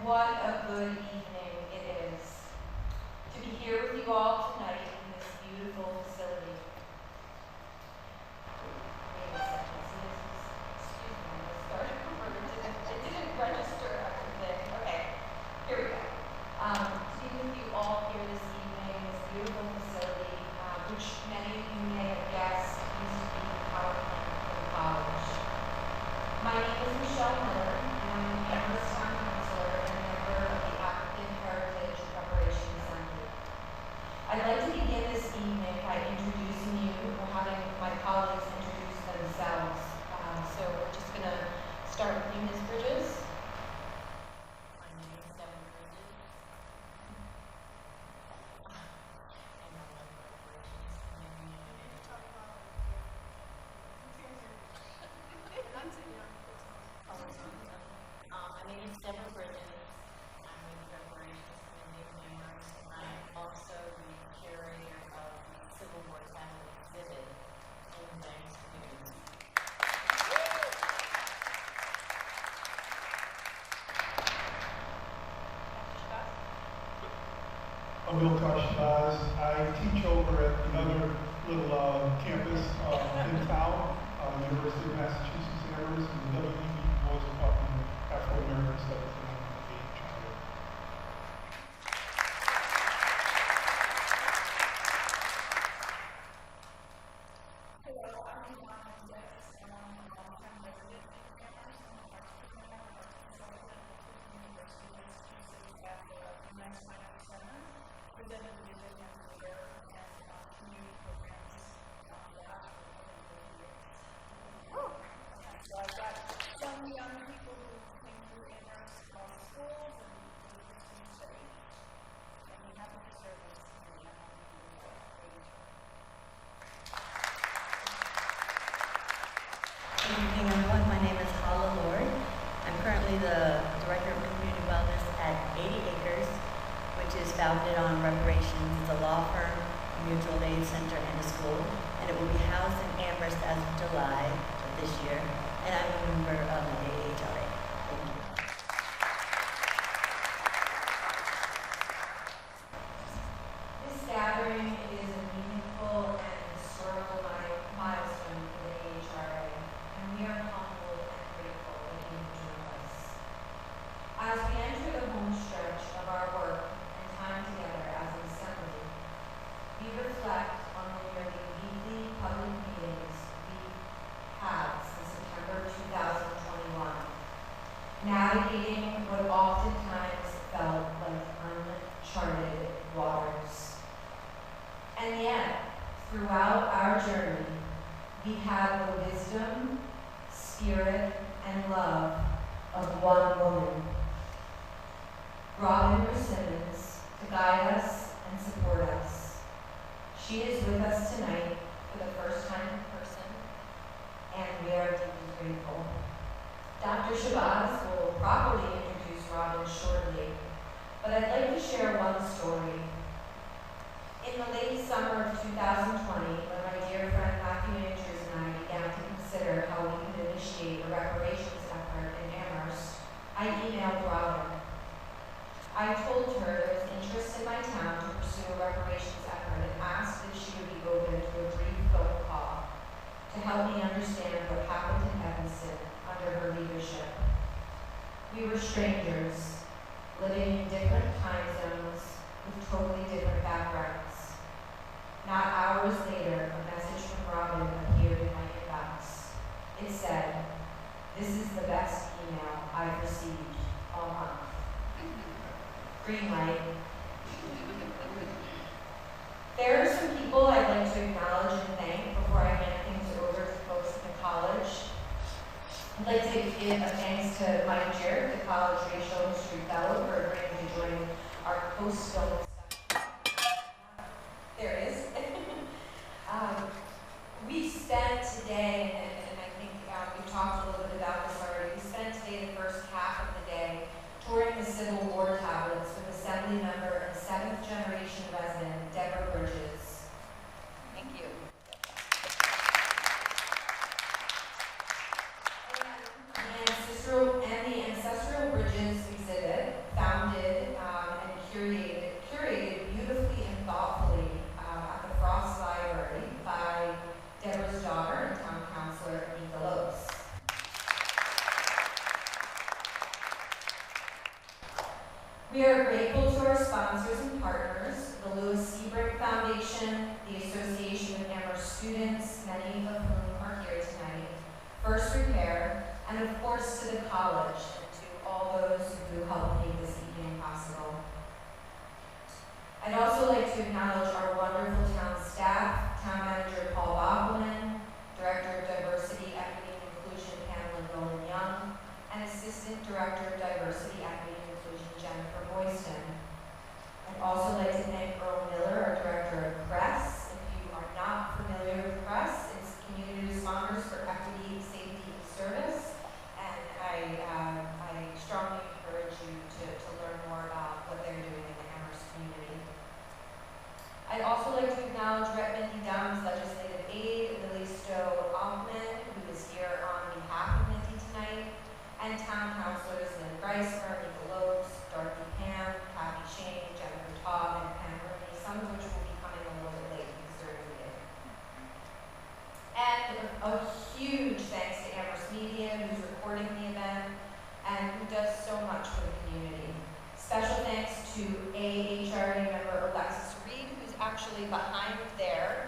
What a good evening it is to be here with you all tonight in this beautiful facility. Wait a second, excuse me, I started over. It didn't register everything. Okay, here we go. To be with you all here this evening in this beautiful facility, which many of you may have guessed used to be the power plant for the college. My name is Michelle Miller, and I'm an Amherst counselor and a member of the African Heritage Reparations Center. I'd like to begin this evening by introducing you, or having my colleagues introduce themselves. So we're just going to start with you, Ms. Bridges. My name is Debbie Bridges. And I'm on the Reparations My name is Deborah Bridges. I'm with the Reparations Committee in Amherst, and I'm also the curator of the Civil War Talent exhibit in the Banks community. I'm Bill Shabazz. I teach over at another little campus in town, University of Massachusetts Amherst, and the WEB Boys Department of Afro-American Studies and AHRA. Hello, I'm Ivana Mendes, and I'm a longtime resident of Amherst. I'm a arts program and arts consultant with the University of Massachusetts at the Men's Fine Arts Center, presenting music and theater and community programs that I've been over the years. So I've got some young people who came through Amherst from schools and through Christian study, and we have a service and I'm going to do a great job. Good evening, everyone. My name is Hala Lord. I'm currently the Director of Community Wellness at 80 Acres, which is founded on Reparations, the law firm, a mutual aid center, and a school. And it will be housed in Amherst as of July of this year. And I'm a member of the AHRA. Thank you. This gathering is a meaningful and historical milestone for the AHRA, and we are humbled and grateful that you have joined us. As we enter the home stretch of our work and time together as an assembly, we reflect on the nearly weekly public meetings we've had since September 2021, navigating what oftentimes felt like uncharted waters. And yet, throughout our journey, we have the wisdom, spirit, and love of one woman, Robin Simmons, to guide us and support us. She is with us tonight for the first time in person, and we are deeply grateful. Dr. Shabazz will properly introduce Robin shortly, but I'd like to share one story. In the late summer of 2020, when my dear friend Matthew Andrews and I began to consider how we could initiate a reparations effort in Amherst, I emailed Robin. I told her there was interest in my town to pursue a reparations effort and asked if she would be open to a brief phone call to help me understand what happened in Evanston under her leadership. We were strangers, living in different time zones with totally different backgrounds. Not hours later, a message from Robin appeared in my inbox. It said, "This is the best email I've received all month." Green light. There are some people I'd like to acknowledge and thank before I hand things over to folks at the college. I'd like to give a thanks to Mike Jarrett, the College Racial History Fellow, for agreeing to join our post-film There it is. We spent today, and I think we've talked a little bit about this already, we spent today the first half of the day touring the Civil War tablets with Assembly member and 7th generation resident, Deborah Bridges. Thank you. And the Ancestral Bridges exhibit We are grateful to our sponsors and partners, the Louis Seabrick Foundation, the Association of Amherst Students, many of whom are here tonight, First Repair, and of course to the college and to all those who helped make this evening possible. I'd also like to acknowledge our wonderful town staff, Town Manager Paul Bachman, Director of Diversity, Equity, and Inclusion Pamela Nolan Young, and Assistant Director of Diversity, Equity, and Inclusion Jennifer Boyston. I'd also like to thank Earl Miller, our Director of Press. If you are not familiar with Press, it's Community Responders for Equity, Safety, and Service. And I strongly encourage you to learn more about what they're doing in the Amherst community. I'd also like to acknowledge Rep. Mindy Dunn's legislative aide, Lily Stowe Altman, who is here on behalf of Mindy tonight, and town councilors Lynn Geisler, Nika Lopes, Dorothy Pam, Kathy Shane, Jennifer Taub, and Pam Rooney, some of which will be coming a little bit late because they're in the meeting. And a huge thanks to Amherst Media, who's recording the event, and who does so much for the community. Special thanks to AHRA member Alexis Reed, who's actually behind there,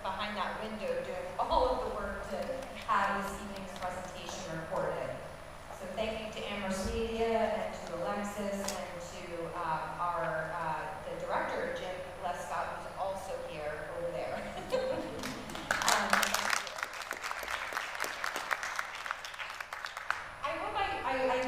behind that window, doing all of the work to have this evening's presentation recorded. So thank you to Amherst Media and to Alexis and to the director, Jim Lescott, who's also here over there.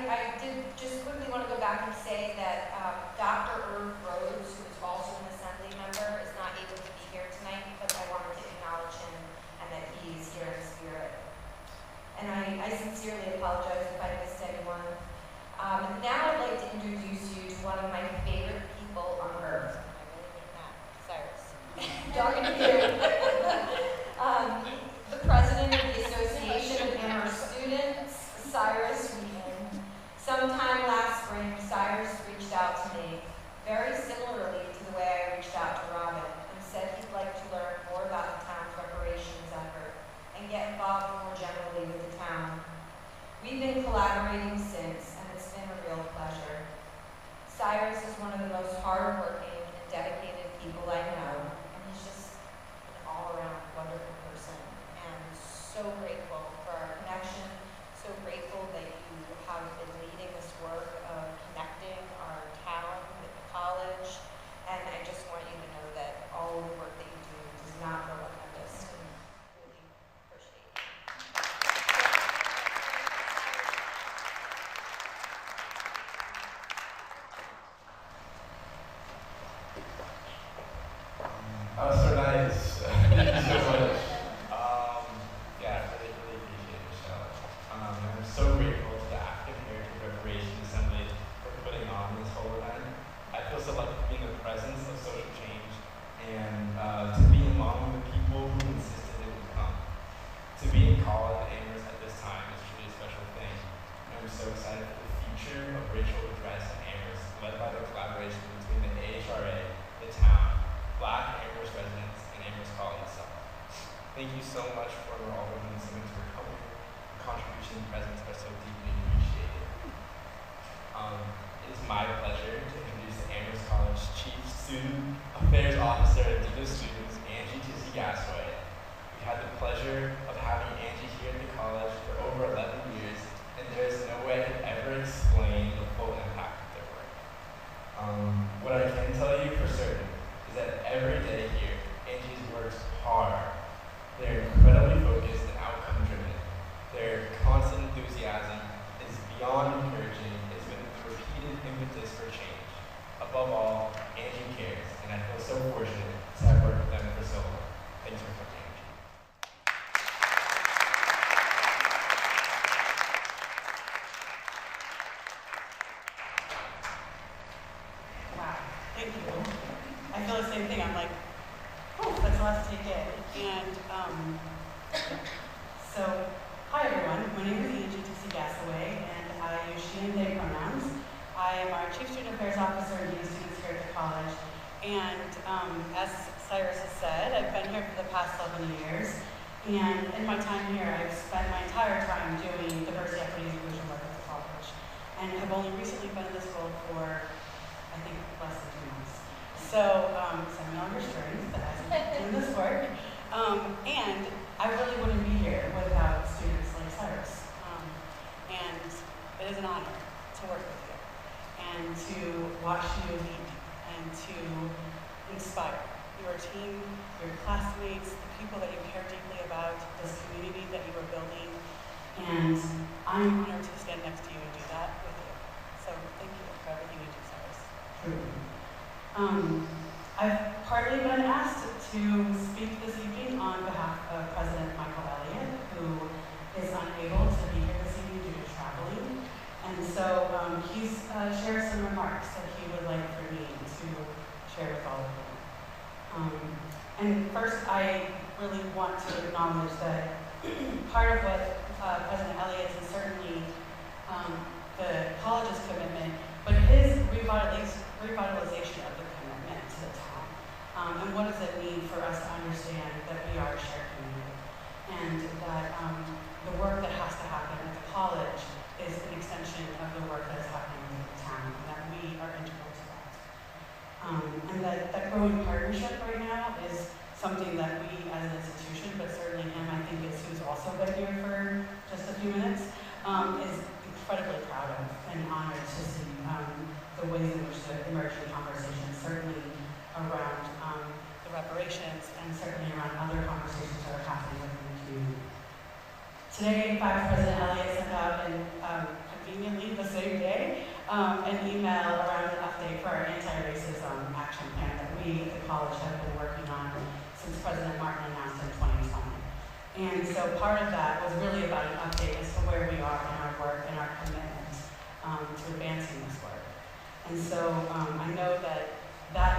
I did just quickly want to go back and say that Dr. Irv Rhodes, who is also an Assembly member, is not able to be here tonight, but I wanted to acknowledge him and that he's here in spirit. And I sincerely apologize if I missed anyone. Now I'd like to introduce you to one of my favorite people on earth. I really mean that, Cyrus. Talking to you. The president of the Association of Amherst Students, Cyrus Reed. Sometime last spring, Cyrus reached out to me, very similarly to the way I reached out to Robin, and said he'd like to learn more about the town's reparations effort and get involved more generally with the town. We've been collaborating since, and it's been a real pleasure. Cyrus is one of the most hardworking and dedicated people I know, and he's just an all-around wonderful person, and so grateful for our connection, so grateful that you have been leading this work of connecting our town with the college, and I just want you to know that all the work that you do does not go unnoticed, and really appreciate it. Oh, so nice. Thank you so much. Yeah, I really appreciate it, Michelle. I'm so grateful to the African Heritage Reparations Assembly for putting on this whole event. I feel so lucky to be in the presence of social change and to be among the people who insisted it would come. To be in college at Amherst at this time is truly a special thing. And I'm so excited for the future of racial redress at Amherst, led by the collaboration between the AHRA, the town, Black Amherst residents, and Amherst College itself. Thank you so much for all of you Simmons for coming. Your contribution and presence are so deeply appreciated. It is my pleasure to introduce the Amherst College Chief Student Affairs Officer and Dean of Students, Angie Gasway. We've had the pleasure of having Angie here at the college for over 11 years, and there is no way I could ever explain the full impact of their work. What I can tell you for certain is that every day here, Angie's works hard. They're incredibly focused and outcome-driven. Their constant enthusiasm is beyond encouraging. It's been a repeated impetus for change. Above all, Angie cares, and I feel so fortunate to have worked with them for so long. Thanks for coming, Angie. Wow, thank you. I feel the same thing. I'm like, oh, that's a lot to take in. And so, hi everyone. My name is Angie Gasaway, and I use she and they pronouns. I am our Chief Student Affairs Officer and Dean of Students here at the college. And as Cyrus has said, I've been here for the past 11 years. And in my time here, I've spent my entire time doing diversity, equity, and inclusion work at the college. and have only recently been in this role for, I think, less than 2 months. So I'm an younger strength that has been doing this work. And I really wouldn't be here without students like Cyrus. And it is an honor to work with you and to watch you lead and to inspire your team, your classmates, the people that you care deeply about, this community that you are building. And I'm honored to stand next to you and do that with you. So thank you for everything you do, Cyrus. I've partly been asked to speak this evening on behalf of President Michael Elliott, who is unable to be here this evening due to traveling. And so he's shared some remarks that he would like for me to share with all of you. And first, I really want to acknowledge that part of what President Elliott is certainly the college's commitment, but his revitalization of the commitment to the town. And what does it mean for us to understand that we are a shared community, and that the work that has to happen at the college is an extension of the work that is happening in the town, and that we are integral to that. And that growing partnership right now is something that we as an institution, but certainly him, I think is who's also been here for just a few minutes, is incredibly proud of and honored to see the ways in which the emerging conversation, certainly around the reparations and certainly around other conversations that are happening within the community. Today, in fact, President Elliott sent out, conveniently the same day, an email around an update for our anti-racism action plan that we at the college have been working on since President Martin announced in 2020. And so part of that was really about an update as to where we are in our work and our commitment to advancing this work. And so I know that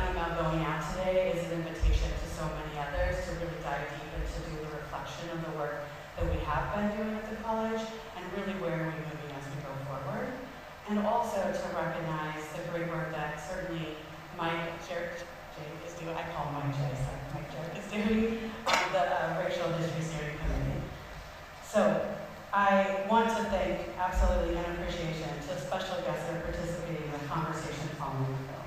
email going out today is an invitation to so many others to really dive deep and to do the reflection of the work that we have been doing at the college and really where are we moving as we go forward. And also to recognize the great work that certainly Mike Jerk is doing, I call him Mike J, so Mike Jerk is doing the Racial History Steering Committee. So I want to thank absolutely and appreciation to special guests that are participating in the conversation following the film.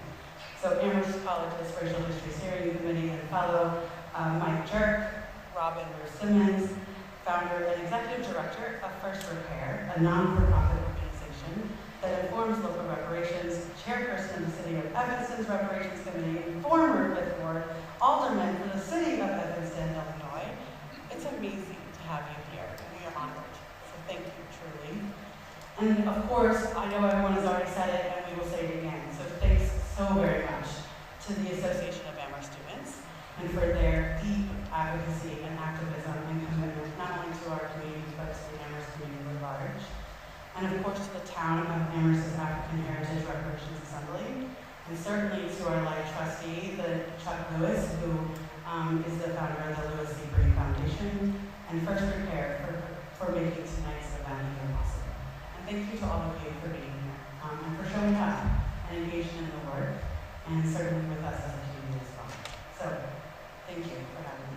So Amherst College's Racial History Steering Committee and fellow Mike Jerk, Robin Simmons, founder and executive director of First Repair, a non-for-profit organization that informs local reparations, chairperson of the City of Evanston's Reparations Committee, and former 5th Ward alderman for the City of Evanston, Illinois. It's amazing to have you here, and we are honored. So thank you, truly. And of course, I know everyone has already said it, and we will say it again. So thanks so very much to the Association of Amherst Students, and for their deep advocacy and activism and commitment, not only to our community, but to the Amherst community at large. And of course to the town of Amherst's African Heritage Reparations Assembly, and certainly to our light trustee, Chuck Lewis, who is the founder of the Lewis C. Breen Foundation, and First Repair for making tonight's event even possible. And thank you to all of you for being here, and for showing up and engaging in the work, and certainly with us as a community as well. So, thank you for having me.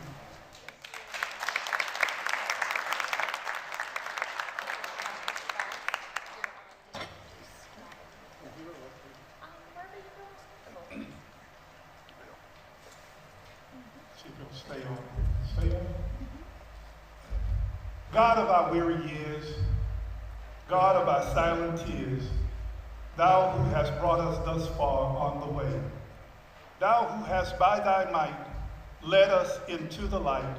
Stay on. Stay on. God of our weary years, God of our silent tears, thou who hast brought us thus far on the way, thou who hast by thy might led us into the light,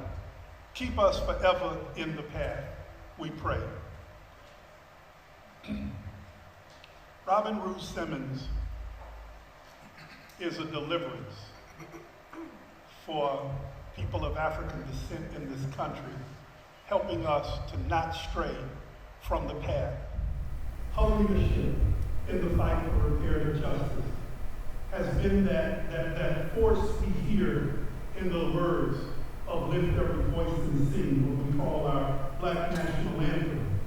keep us forever in the path, we pray. Robin Ruth Simmons is a deliverance for people of African descent in this country, helping us to not stray from the path. Her leadership in the fight for reparative justice has been that force we hear in the words of Lift Every Voice and Sing, what we call our Black National Anthem.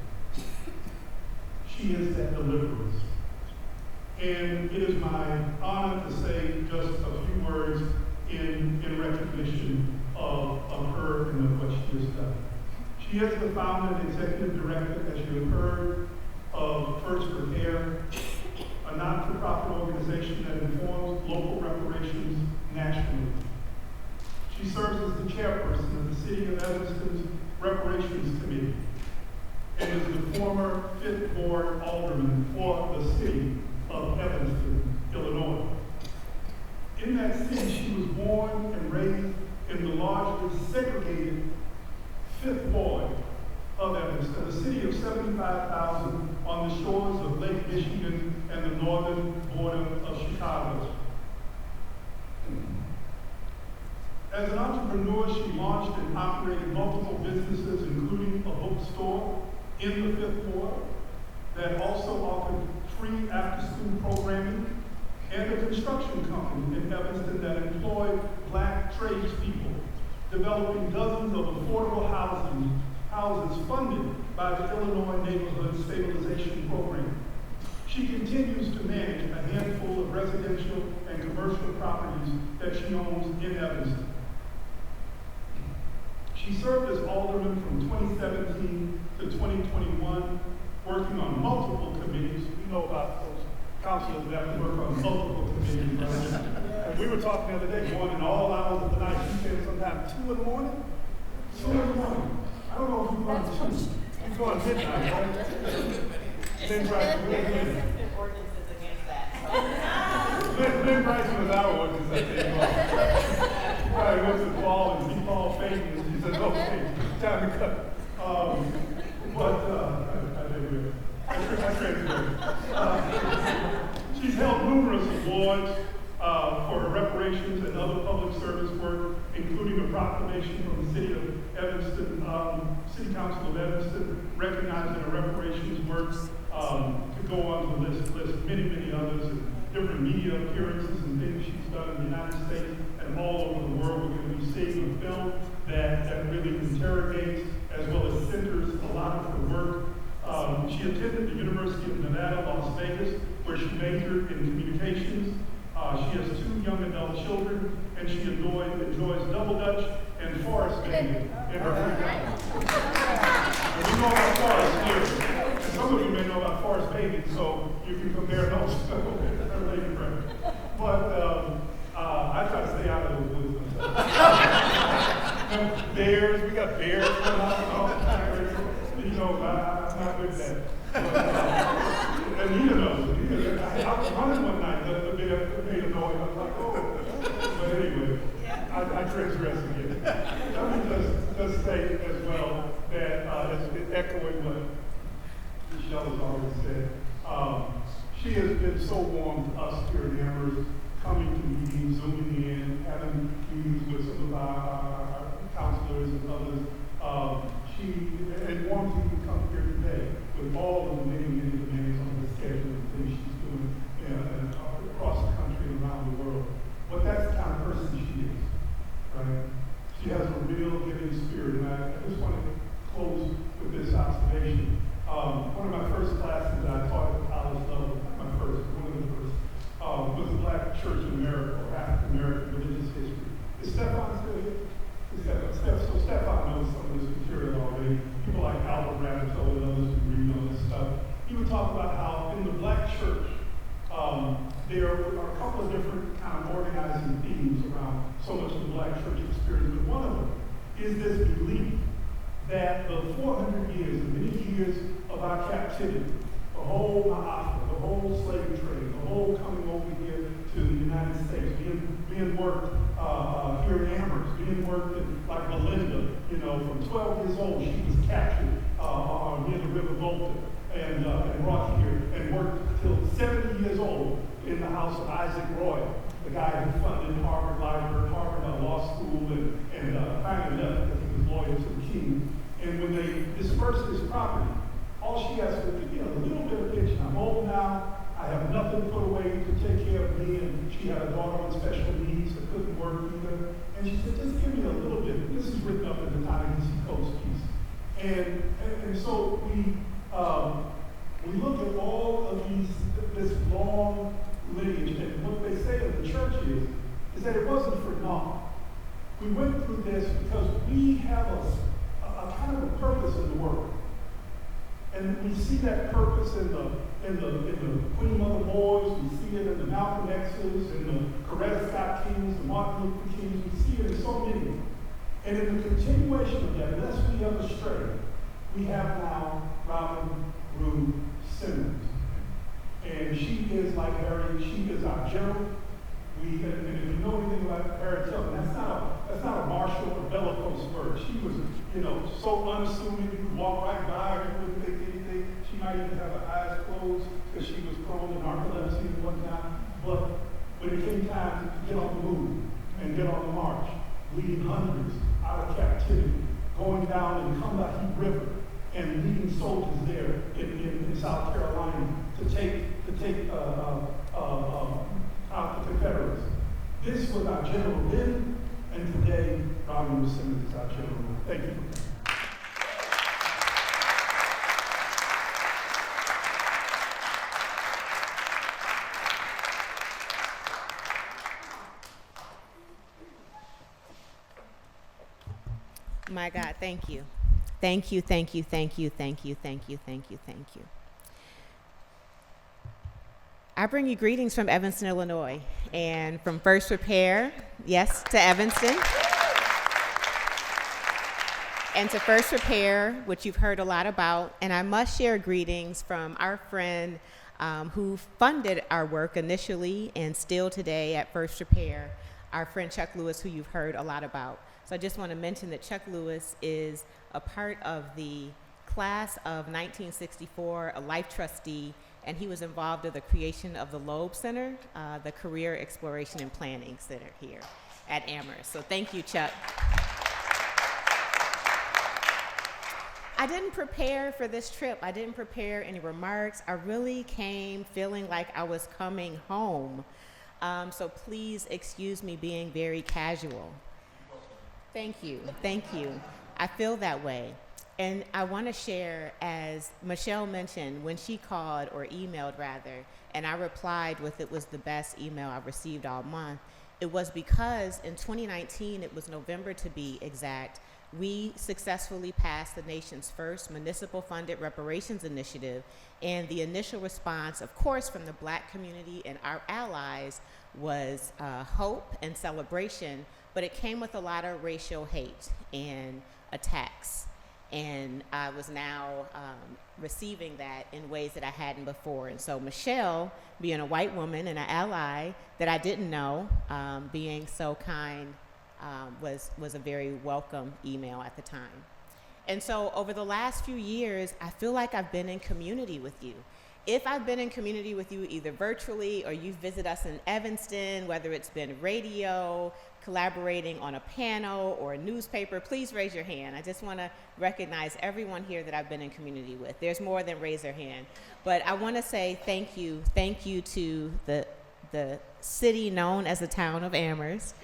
She is that deliverance. And it is my honor to say just a few words in recognition of her and of what she has done. She is the founder and executive director, as you have heard, of First Repair, a not-for-profit organization that informs local reparations nationally. She serves as the chairperson of the City of Evanston's Reparations Committee and is the former 5th Ward Alderman for the City of Evanston, Illinois. In that city, she was born and raised in the largely segregated 5th Ward of Evanston, a city of 75,000 on the shores of Lake Michigan and the northern border of Chicago. As an entrepreneur, she launched and operated multiple businesses, including a bookstore in the 5th Ward that also offered free after-school programming, and a construction company in Evanston that employed Black tradespeople, developing dozens of affordable houses funded by the Illinois Neighborhood Stabilization Program. She continues to manage a handful of residential and commercial properties that she owns in Evanston. She served as alderman from 2017 to 2021, working on multiple committees. We know about those councilors that have to work on multiple committees. Right? And we were talking the other day, going in all hours of the night. She said sometimes 2 in the morning. 2 in the morning. I don't know if you're going to 2. You're going midnight, right? Lynn Bryson. Ordinances against that. Lynn Bryson was our ordinance, I think. She probably went to the ball and he called Payton and she said, okay, time to cut. She's held numerous awards for her reparations and other public service work, including a proclamation from the City of Evanston, City Council of Evanston, recognizing her reparations work. To go on the list many, many others, and different media appearances and things she's done in the United States and all over the world. We're going to be seeing a film that really interrogates as well as centers a lot of her work. She attended the University of Nevada, Las Vegas, where she majored in communications. She has 2 young adult children, and she enjoys double dutch and forest bathing in her free time. And we know about forest here. And some of you may know about forest bathing, so you can compare those. But I try to stay out of the woods myself. Bears, we got bears coming out all the time. You know, I'm not with that. But, and you know, I was running one night, the bear made a noise. I was like, oh. But anyway, I transgress again. Let me just say as well that, echoing what Michelle has already said, she has been so warm to us here at Amherst, coming to meetings, zooming in, having meetings with some of our counselors and others. And wanting to come here today with all of the many, many demands on the schedule and things she's doing across the country and around the world. But that's the kind of person she is, right? She has a real giving spirit, and I just want to close with this observation. One of my first classes that I taught at college level, one of the first, was the Black Church in America, or African American religious history. Is Stefan still here? So Stefan knows some of this material already. People like Albert Rabbito and others who read on this stuff. He would talk about how in the Black church, there are a couple of different kind of organizing themes around so much of the Black church experience, but one of them is this belief that the 400 years, the many years of our captivity, the whole AHRA, the whole slave trade, the whole coming over here to the United States, being worked here in Amherst, being worked in, like Belinda, you know, from 12 years old, she was captured near the River Volta and brought here and worked till 70 years old in the house of Isaac Royal, the guy who funded Harvard Law School and finally left because he was loyal to the king. And when they dispersed his property, all she asked for was, a little bit of pension. I'm old now. I have nothing put away to take care of me, and she had a daughter with special needs that couldn't work either. And she said, just give me a little bit. This is written up in the Ta-Nehisi Coast piece. And so we look at all of this long lineage, and what they say of the church is that it wasn't for naught. We went through this because we have a kind of a purpose in the world. And we see that purpose in the Queen Mother Moores, we see it in the Malcolm X's, in the Coretta Scott Kings, the Martin Luther Kings, we see it in so many. And in the continuation of that, lest we ever stray, we have now Robin Rue Simmons. And she is like Harry, she is our general. And if you know anything about Harry Tubman, that's not a martial or bellicose word. She was, so unassuming, you could walk right by her, you wouldn't think anything. She might even have her eyes closed because she was prone to narcolepsy and whatnot. But when it came time to get on the move and get on the march, leading hundreds out of captivity, going down the Combahee River and leading soldiers there in South Carolina to take out the Confederates. This was our general then, and today, Robin Simmons is our general. Thank you. My God, thank you. Thank you, thank you, thank you, thank you, thank you, thank you, thank you. I bring you greetings from Evanston, Illinois, and from First Repair, yes, to Evanston. And to First Repair, which you've heard a lot about, and I must share greetings from our friend who funded our work initially and still today at First Repair, our friend Chuck Lewis, who you've heard a lot about. So I just want to mention that Chuck Lewis is a part of the class of 1964, a life trustee, and he was involved in the creation of the Loeb Center, the Career Exploration and Planning Center here at Amherst. So thank you, Chuck. I didn't prepare for this trip. I didn't prepare any remarks. I really came feeling like I was coming home. So please excuse me being very casual. Thank you, thank you. I feel that way. And I want to share, as Michelle mentioned, when she called, or emailed rather, and I replied with it was the best email I've received all month, it was because in 2019, it was November to be exact, we successfully passed the nation's first municipal funded reparations initiative, and the initial response, of course, from the Black community and our allies was hope and celebration, but it came with a lot of racial hate and attacks. And I was now receiving that in ways that I hadn't before. And so Michelle, being a white woman and an ally that I didn't know, being so kind, was a very welcome email at the time. And so over the last few years, I feel like I've been in community with you. If I've been in community with you either virtually or you visit us in Evanston, whether it's been radio, collaborating on a panel or a newspaper, please raise your hand. I just want to recognize everyone here that I've been in community with. There's more than raise their hand. But I want to say thank you to the city known as the town of Amherst.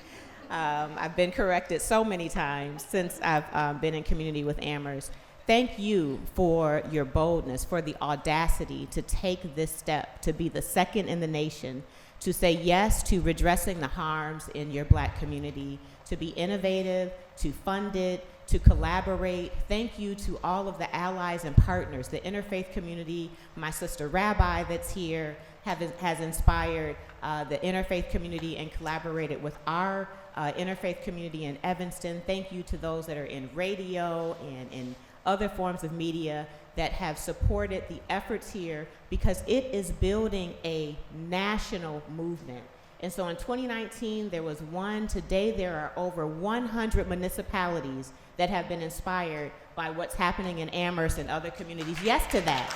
I've been corrected so many times since I've been in community with Amherst. Thank you for your boldness, for the audacity to take this step, to be the second in the nation, to say yes to redressing the harms in your Black community, to be innovative, to fund it, to collaborate. Thank you to all of the allies and partners, the interfaith community, my sister Rabbi that's here, has inspired the interfaith community and collaborated with our interfaith community in Evanston. Thank you to those that are in radio and in other forms of media that have supported the efforts here, because it is building a national movement. And so in 2019, there was one. Today, there are over 100 municipalities that have been inspired by what's happening in Amherst and other communities. Yes to that.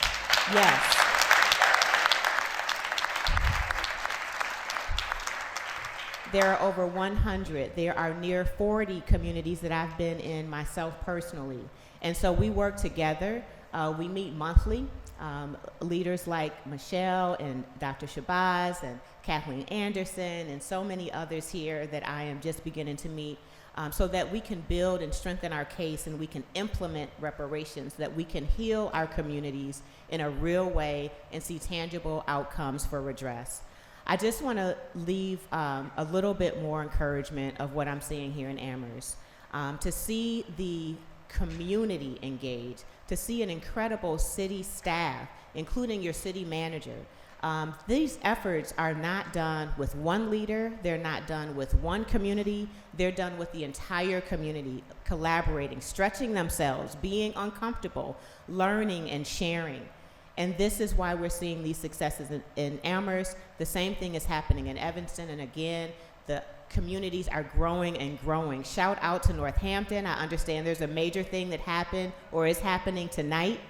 Yes. There are over 100. There are near 40 communities that I've been in myself personally. And so we work together. We meet monthly. Leaders like Michelle and Dr. Shabazz and Kathleen Anderson and so many others here that I am just beginning to meet, so that we can build and strengthen our case and we can implement reparations, that we can heal our communities in a real way and see tangible outcomes for redress. I just want to leave a little bit more encouragement of what I'm seeing here in Amherst. To see the community engaged, to see an incredible city staff, including your city manager. These efforts are not done with one leader, they're not done with one community, they're done with the entire community, collaborating, stretching themselves, being uncomfortable, learning and sharing. And this is why we're seeing these successes in Amherst. The same thing is happening in Evanston, and again, the communities are growing and growing. Shout out to Northampton. I understand there's a major thing that happened or is happening tonight.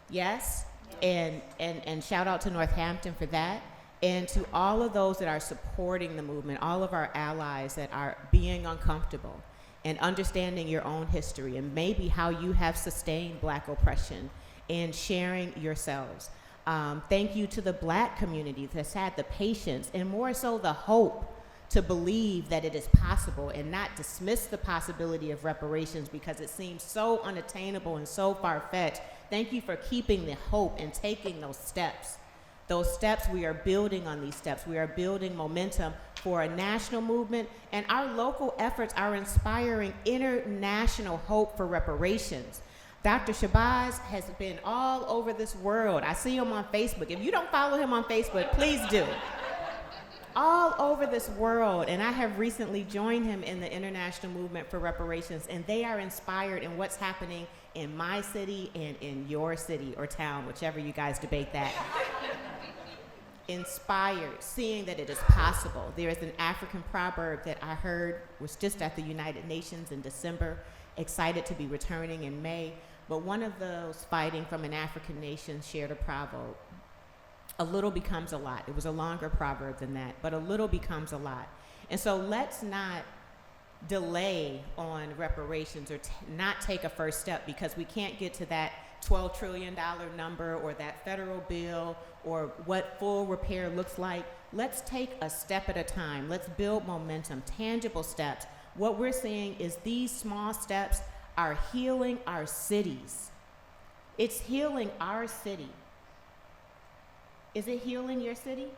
Yes? And shout out to Northampton for that. And to all of those that are supporting the movement, all of our allies that are being uncomfortable and understanding your own history and maybe how you have sustained Black oppression and sharing yourselves. Thank you to the Black community that's had the patience and more so the hope to believe that it is possible and not dismiss the possibility of reparations because it seems so unattainable and so far-fetched. Thank you for keeping the hope and taking those steps. Those steps, we are building on these steps. We are building momentum for a national movement, and our local efforts are inspiring international hope for reparations. Dr. Shabazz has been all over this world. I see him on Facebook. If you don't follow him on Facebook, please do. All over this world, and I have recently joined him in the international movement for reparations, and they are inspired in what's happening in my city and in your city or town, whichever you guys debate that. Inspired, seeing that it is possible. There is an African proverb that I heard was just at the United Nations in December, excited to be returning in May, but one of those fighting from an African nation shared a proverb. A little becomes a lot. It was a longer proverb than that, but a little becomes a lot. And so let's not delay on reparations or not take a first step because we can't get to that $12 trillion number or that federal bill or what full repair looks like. Let's take a step at a time. Let's build momentum, tangible steps. What we're seeing is these small steps are healing our cities. It's healing our city. Is it healing your city?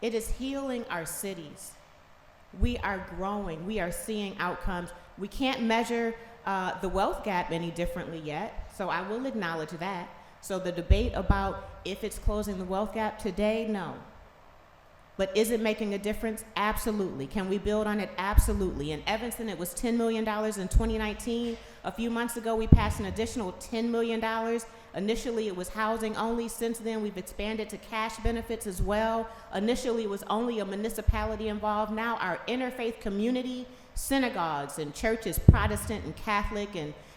It is healing our cities. We are growing. We are seeing outcomes. We can't measure the wealth gap any differently yet, so I will acknowledge that. So the debate about if it's closing the wealth gap today, no. But is it making a difference? Absolutely. Can we build on it? Absolutely. In Evanston, it was $10 million in 2019. A few months ago, we passed an additional $10 million. Initially, it was housing only. Since then, we've expanded to cash benefits as well. Initially, it was only a municipality involved. Now, our interfaith community, synagogues and churches, Protestant and Catholic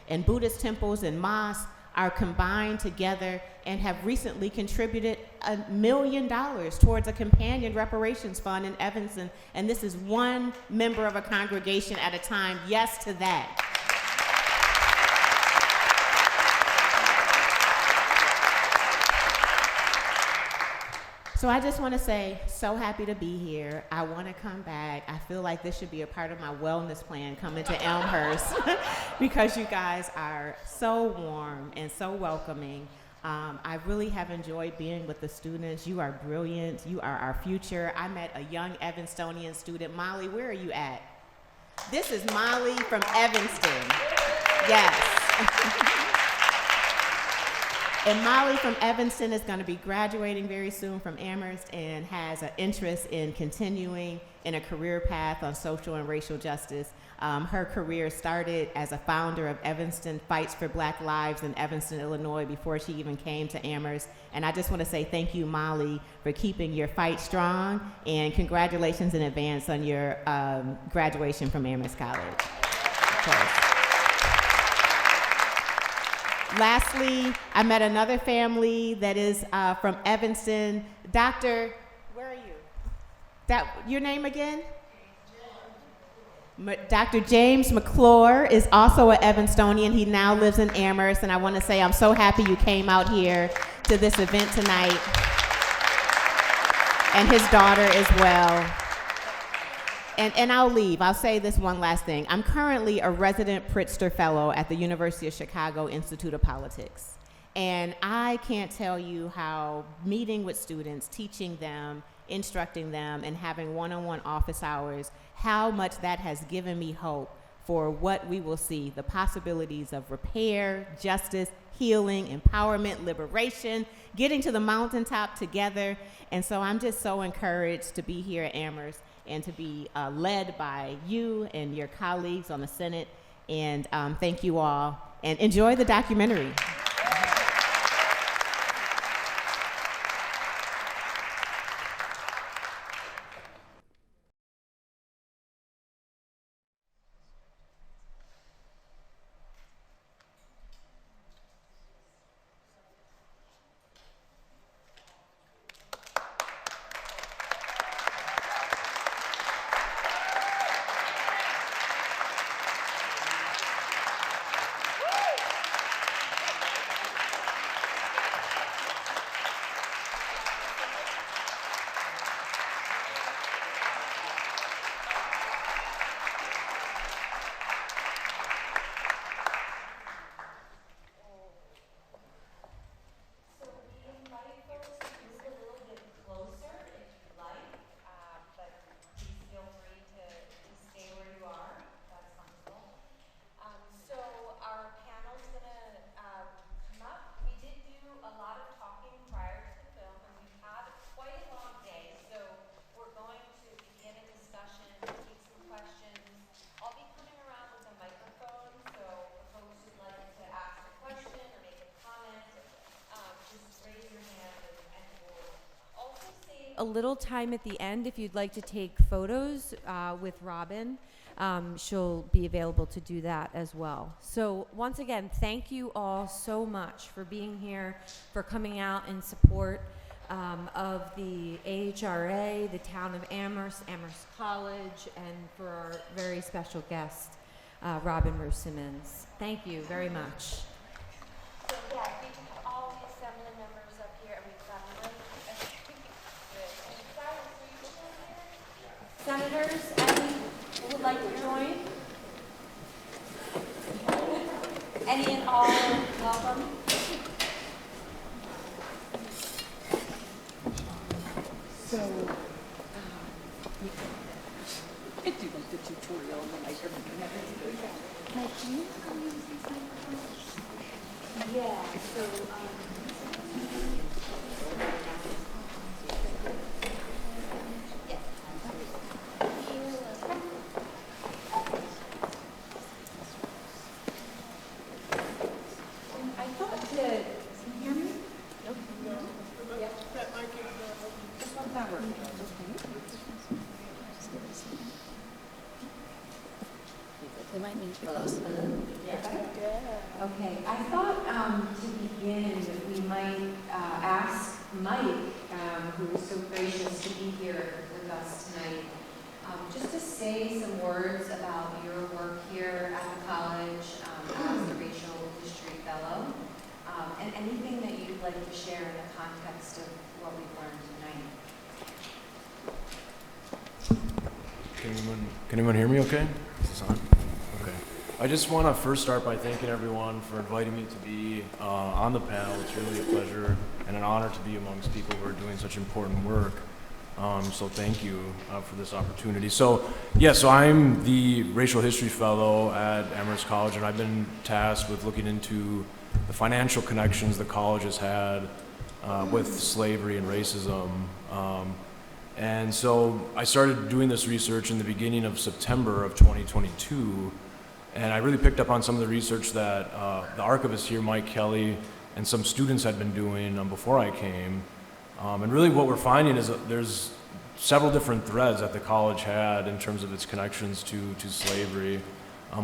and Buddhist temples and mosques, are combined together and have recently contributed $1 million towards a companion reparations fund in Evanston. And this is one member of a congregation at a time. Yes to that. So I just want to say, so happy to be here. I want to come back. I feel like this should be a part of my wellness plan coming to Amherst because you guys are so warm and so welcoming. I really have enjoyed being with the students. You are brilliant. You are our future. I met a young Evanstonian student. Molly, where are you at? This is Molly from Evanston. Yes. And Molly from Evanston is going to be graduating very soon from Amherst and has an interest in continuing in a career path on social and racial justice. Her career started as a founder of Evanston Fights for Black Lives in Evanston, Illinois, before she even came to Amherst. And I just want to say thank you, Molly, for keeping your fight strong, and congratulations in advance on your graduation from Amherst College. Lastly, I met another family that is from Evanston. Dr., where are you? Your name again? Dr. James McClure is also an Evanstonian. He now lives in Amherst, and I want to say I'm so happy you came out here to this event tonight. And his daughter as well. And I'll leave. I'll say this one last thing. I'm currently a resident Pritzker Fellow at the University of Chicago Institute of Politics. And I can't tell you how meeting with students, teaching them, instructing them, and having one-on-one office hours, how much that has given me hope for what we will see, the possibilities of repair, justice, healing, empowerment, liberation, getting to the mountaintop together. And so I'm just so encouraged to be here at Amherst and to be led by you and your colleagues on the Senate. And thank you all, and enjoy the documentary. A little time at the end if you'd like to take photos with Robin. She'll be available to do that as well. So once again, thank you all so much for being here, for coming out in support of the AHRA, the town of Amherst, Amherst College, and for our very special guest, Robin Simmons. Thank you very much. So yeah, we have all the assembly members up here, and we've got them right. Senators, any who would like to join? Any and all, welcome. So, I do like the tutorial on the microphone and everything. Like, do you know how to use these microphones? Yeah, so, They might need close. Okay, I thought to begin we might ask Mike, who is so gracious to be here with us tonight, just to say some words about your work here at the college as the Racial History Fellow, and anything that you'd like to share in the context of what we've learned tonight. Can anyone hear me okay? Is this on? Okay. I just want to first start by thanking everyone for inviting me to be on the panel. It's really a pleasure and an honor to be amongst people who are doing such important work. So thank you for this opportunity. So I'm the Racial History Fellow at Amherst College, and I've been tasked with looking into the financial connections the college has had with slavery and racism. And so I started doing this research in the beginning of September of 2022, and I really picked up on some of the research that the archivist here, Mike Kelly, and some students had been doing before I came. And really what we're finding is that there's several different threads that the college had in terms of its connections to slavery.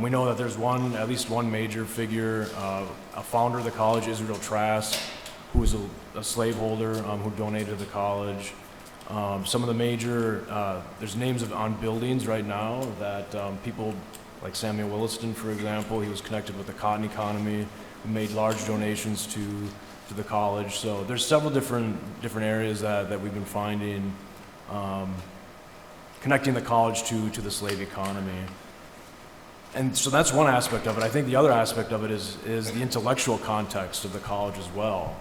We know that there's at least one major figure, a founder of the college, Israel Trask, who was a slaveholder who donated to the college. Some of the major, there's names on buildings right now that people like Samuel Williston, for example, he was connected with the cotton economy, who made large donations to the college. So there's several different areas that we've been finding connecting the college to the slave economy. And so that's one aspect of it. I think the other aspect of it is the intellectual context of the college as well.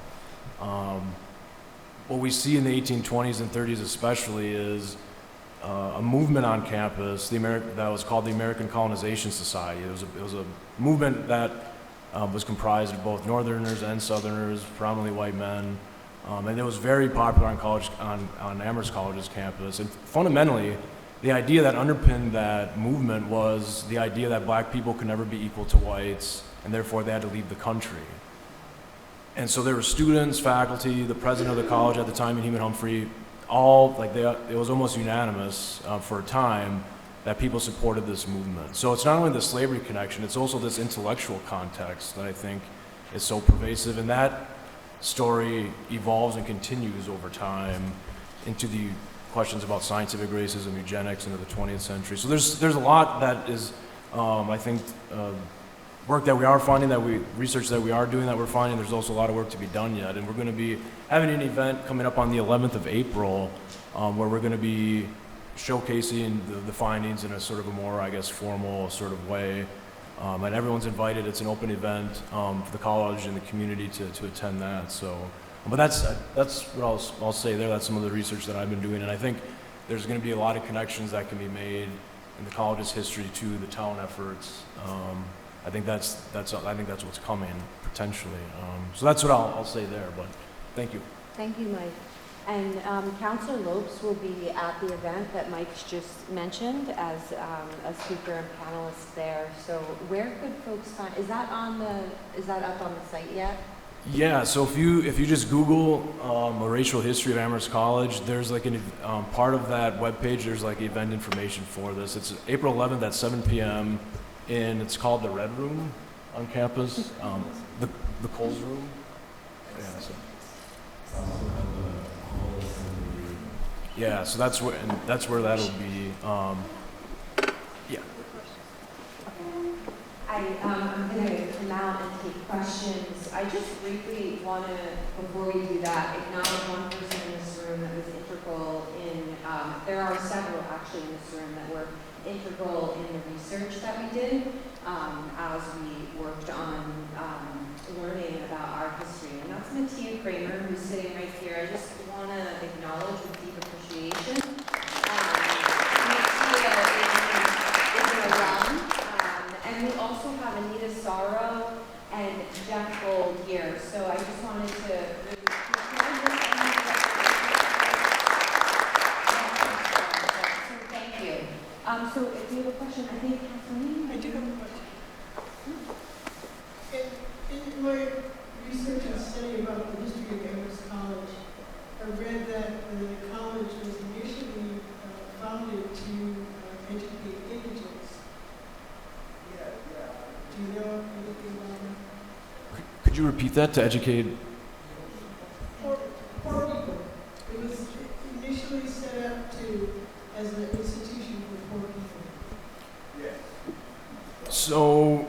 What we see in the 1820s and 30s especially is a movement on campus, that was called the American Colonization Society. It was a movement that was comprised of both Northerners and Southerners, predominantly white men, and it was very popular on Amherst College's campus. And fundamentally, the idea that underpinned that movement was the idea that black people could never be equal to whites, and therefore they had to leave the country. And so there were students, faculty, the president of the college at the time, Heman Humphrey, it was almost unanimous for a time that people supported this movement. So it's not only the slavery connection, it's also this intellectual context that I think is so pervasive. And that story evolves and continues over time into the questions about scientific racism, eugenics into the 20th century. So there's a lot that is, I think, work that we are finding, research that we are doing that we're finding. There's also a lot of work to be done yet. And we're going to be having an event coming up on the 11th of April where we're going to be showcasing the findings in a sort of a more, I guess, formal sort of way. And everyone's invited. It's an open event for the college and the community to attend that. So, but that's what I'll say there. That's some of the research that I've been doing. And I think there's going to be a lot of connections that can be made in the college's history to the town efforts. I think that's what's coming potentially. So that's what I'll say there. But thank you. Thank you, Mike. And Councillor Lopes will be at the event that Mike's just mentioned as a speaker and panelist there. So where could folks find? Is that up on the site yet? Yeah. So if you just Google a racial history of Amherst College, there's like part of that webpage. There's like event information for this. It's April 11th at 7 p.m. It's called the Red Room on campus, the Coles Room. Yeah, so that's where that'll be. Yeah. I'm going to come out and take questions. I just briefly want to, before we do that, acknowledge one person in this room that was integral in, there are several actually in this room that were integral in the research that we did as we worked on learning about our history. And that's Mattia Kramer, who's sitting right here. I just want to acknowledge with deep appreciation. Mattia is an alum. And we also have Anita Sorrow and Jeff Gold here. So I just wanted to really thank you. So if you have a question, I think Kathleen? I do have a question. In my research and study about the history of Amherst College, I read that the college was initially founded to educate indigents. Do you know anything about that? Could you repeat that? To educate? Poor people. It was initially set up as an institution for poor people. Yeah. So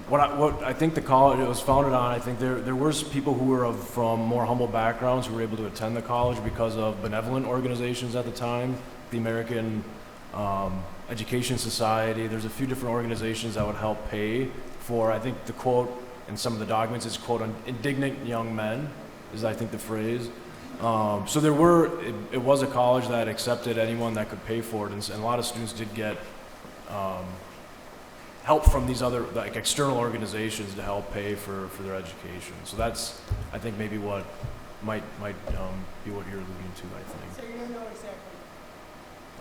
what I think the college it was founded on, I think there were people who were from more humble backgrounds who were able to attend the college because of benevolent organizations at the time, the American Education Society. There's a few different organizations that would help pay for, I think the quote in some of the documents is quote, indignant young men, is I think the phrase. So it was a college that accepted anyone that could pay for it, and a lot of students did get help from these other external organizations to help pay for their education. So that's, I think, maybe what might be what you're alluding to, I think. So you don't know exactly?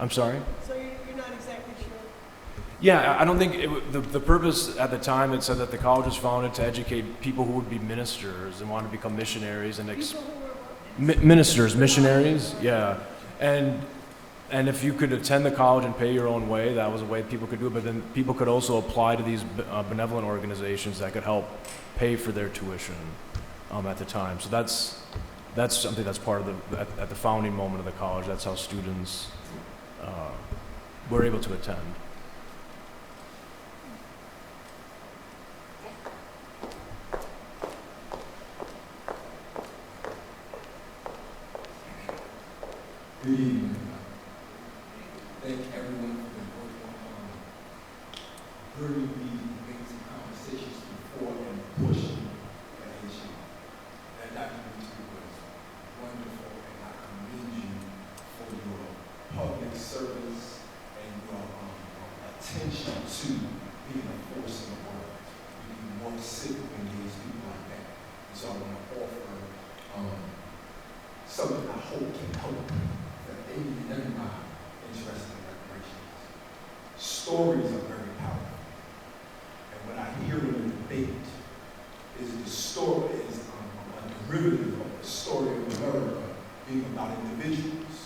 I'm sorry? So you're not exactly sure? Yeah, I don't think the purpose at the time, it said that the college was founded to educate people who would be ministers and want to become missionaries and ministers, missionaries, yeah. And if you could attend the college and pay your own way, that was a way people could do it, but then people could also apply to these benevolent organizations that could help pay for their tuition at the time. So that's something that's part of at the founding moment of the college. That's how students were able to attend. Good evening. Thank everyone for the work on bringing these debates and conversations before and pushing that issue. That documentary was wonderful, and I commend you for your something I hope can help that maybe everybody interested in reparations. Stories are very powerful. And what I hear in the debate is the story is a derivative of the story of America being about individuals,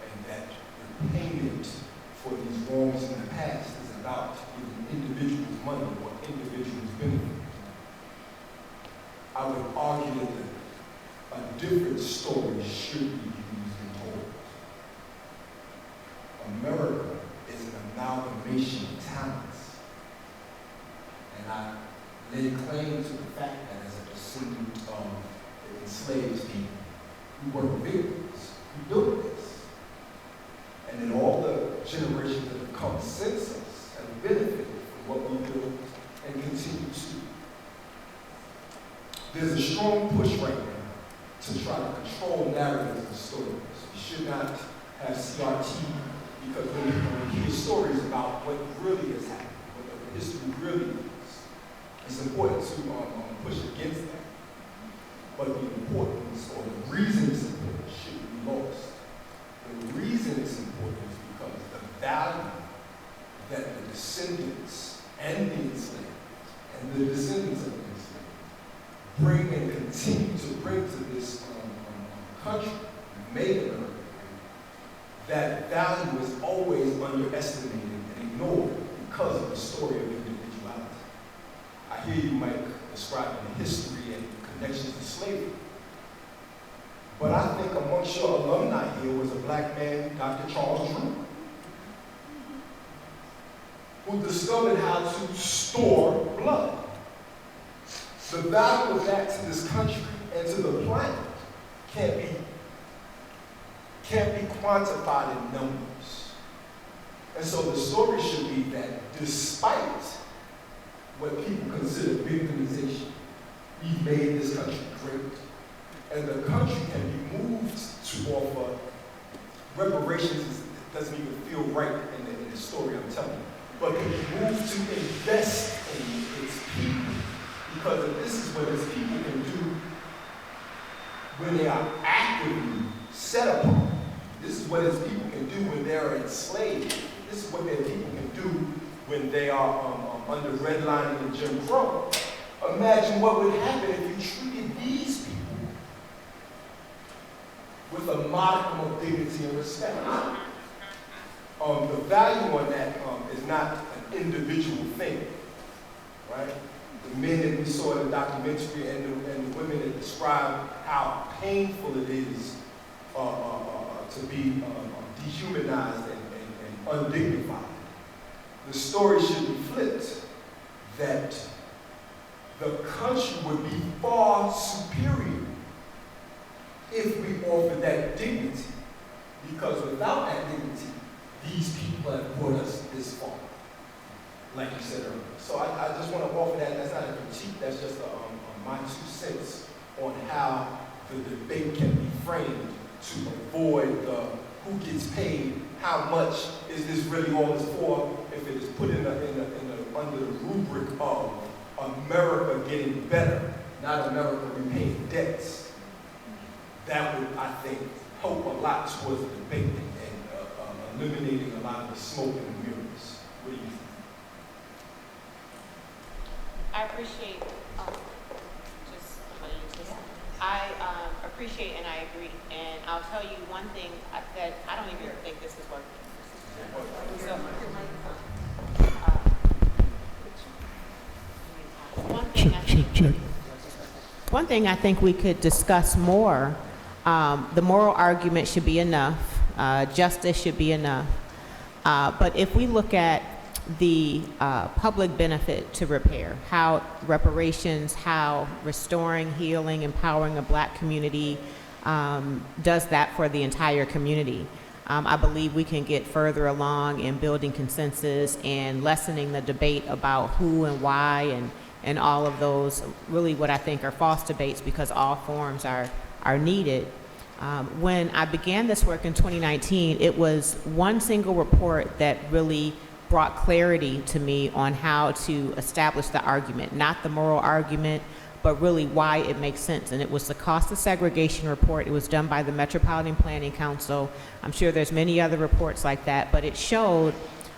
and that the payment for these wrongs in the past is about giving individuals money or individuals benefit. I would argue that a different story should be used and told. America is an amalgamation of talents, and I lay claim to the fact that as a descendant of the enslaved people, we were victims, we built this. And then all the generations that have come since us have benefited from what we built and continue to. There's a strong push right now to try to control narratives and stories. We should not have CRT, because when we hear stories about what really has happened, what the history really is, it's important to push against that. But the importance or the reason it's important shouldn't be lost. The reason it's important is because the value that the descendants and the enslaved and the descendants of the enslaved bring and continue to bring to this country, made America, that value is always underestimated and ignored because of the story of individuality. I hear you, Mike, describing the history and connections to slavery. But I think amongst your alumni here was a black man, Dr. Charles Drew, who discovered how to store blood. The value of that to this country and to the planet can't be quantified in numbers. And so the story should be that despite what people consider victimization, we've made this country great. And the country can be moved to offer reparations. Doesn't even feel right in the story I'm telling you. But can be moved to invest in its people. Because if this is what its people can do when they are actively set apart, this is what its people can do when they're enslaved. This is what their people can do when they are under redlining and Jim Crow. Imagine what would happen if you treated these people with a modicum of dignity and respect. The value on that is not an individual thing, right? The men that we saw in the documentary and the women that describe how painful it is to be dehumanized and undignified. The story should be flipped, that the country would be far superior if we offered that dignity, because without that dignity, these people have brought us this far, like you said earlier. So I just want to offer that. That's not a critique, that's just my 2 cents on how the debate can be framed to avoid the who gets paid, how much is this really all this for, if it is put under the rubric of America getting better, not America repaying debts. That would, I think, help a lot towards the debate and eliminating a lot of the smoke and the mirrors. What do you think? I appreciate, I appreciate and I agree. And I'll tell you one thing that I don't even think this is working. So, One thing I think we could discuss more, the moral argument should be enough, justice should be enough. But if we look at the public benefit to repair, how reparations, how restoring, healing, empowering a black community does that for the entire community. I believe we can get further along in building consensus and lessening the debate about who and why and all of those, really what I think are false debates, because all forms are needed. When I began this work in 2019, it was one single report that really brought clarity to me on how to establish the argument, not the moral argument, but really why it makes sense. And it was the cost of segregation report. It was done by the Metropolitan Planning Council. I'm sure there's many other reports like that, but it showed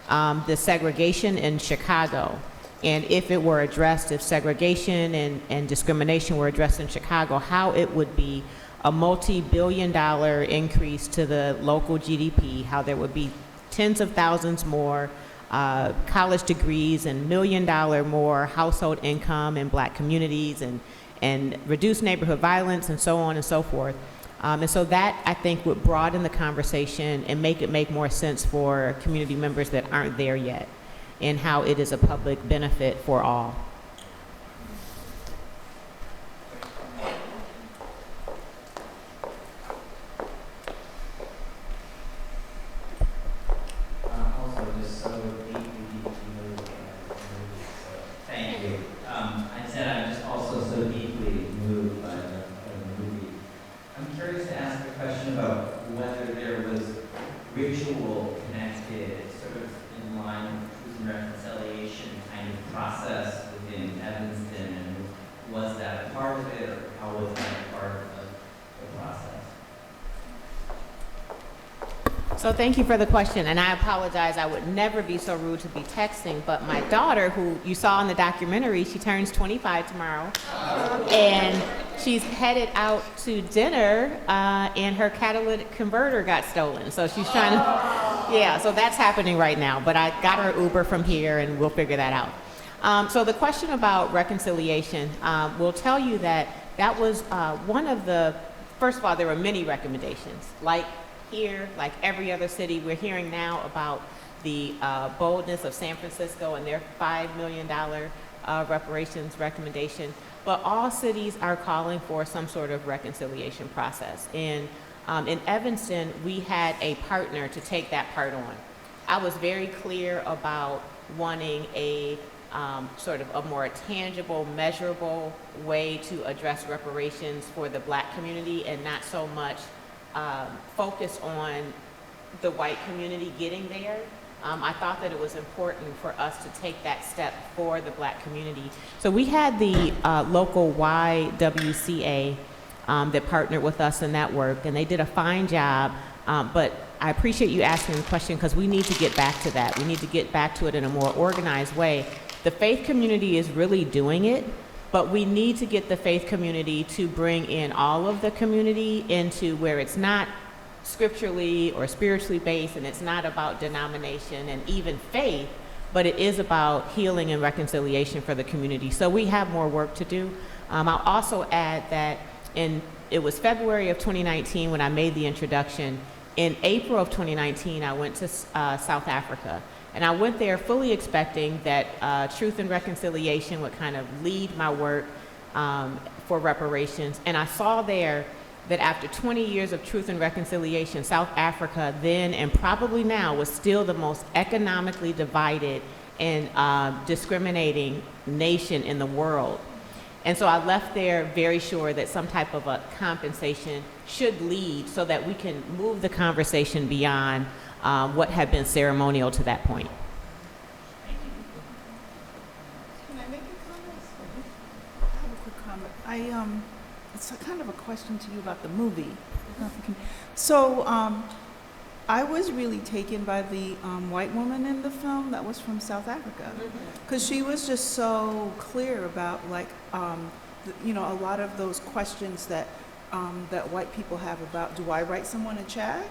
the segregation in Chicago. And if it were addressed, if segregation and discrimination were addressed in Chicago, how it would be a multi-billion-dollar increase to the local GDP, how there would be tens of thousands more college degrees and $1 million more household income in Black communities and reduce neighborhood violence and so on and so forth. And so that, I think, would broaden the conversation and make it make more sense for community members that aren't there yet, and how it is a public benefit for all. Also, just so deeply moved by the movie, so thank you. I said I'm just also so deeply moved by the movie. I'm curious to ask a question about whether there was ritual connected, sort of in line with truth and reconciliation kind of process within Evanston, and was that a part of it, or how was that a part of the process? So thank you for the question, and I apologize, I would never be so rude to be texting, but my daughter, who you saw in the documentary, she turns 25 tomorrow, and she's headed out to dinner, and her catalytic converter got stolen, so she's trying to, yeah, so that's happening right now, but I got her Uber from here, and we'll figure that out. So the question about reconciliation, will tell you that that was one of the, first of all, there were many recommendations, like here, like every other city, we're hearing now about the boldness of San Francisco and their $5 million reparations recommendation. But all cities are calling for some sort of reconciliation process. And in Evanston, we had a partner to take that part on. I was very clear about wanting a sort of a more tangible, measurable way to address reparations for the Black community, and not so much focus on the white community getting there. I thought that it was important for us to take that step for the Black community. So we had the local YWCA that partnered with us in that work, and they did a fine job, but I appreciate you asking the question, because we need to get back to that. We need to get back to it in a more organized way. The faith community is really doing it, but we need to get the faith community to bring in all of the community into where it's not scripturally or spiritually based, and it's not about denomination and even faith, but it is about healing and reconciliation for the community. So we have more work to do. I'll also add that it was February of 2019 when I made the introduction. In April of 2019, I went to South Africa. And I went there fully expecting that Truth and Reconciliation would kind of lead my work for reparations. And I saw there that after 20 years of Truth and Reconciliation, South Africa then and probably now was still the most economically divided and discriminating nation in the world. And so I left there very sure that some type of a compensation should lead so that we can move the conversation beyond what had been ceremonial to that point. Can I make a comment? I have a quick comment. It's a kind of a question to you about the movie. So I was really taken by the white woman in the film that was from South Africa, because she was just so clear about, like, a lot of those questions that that white people have about, do I write someone a check?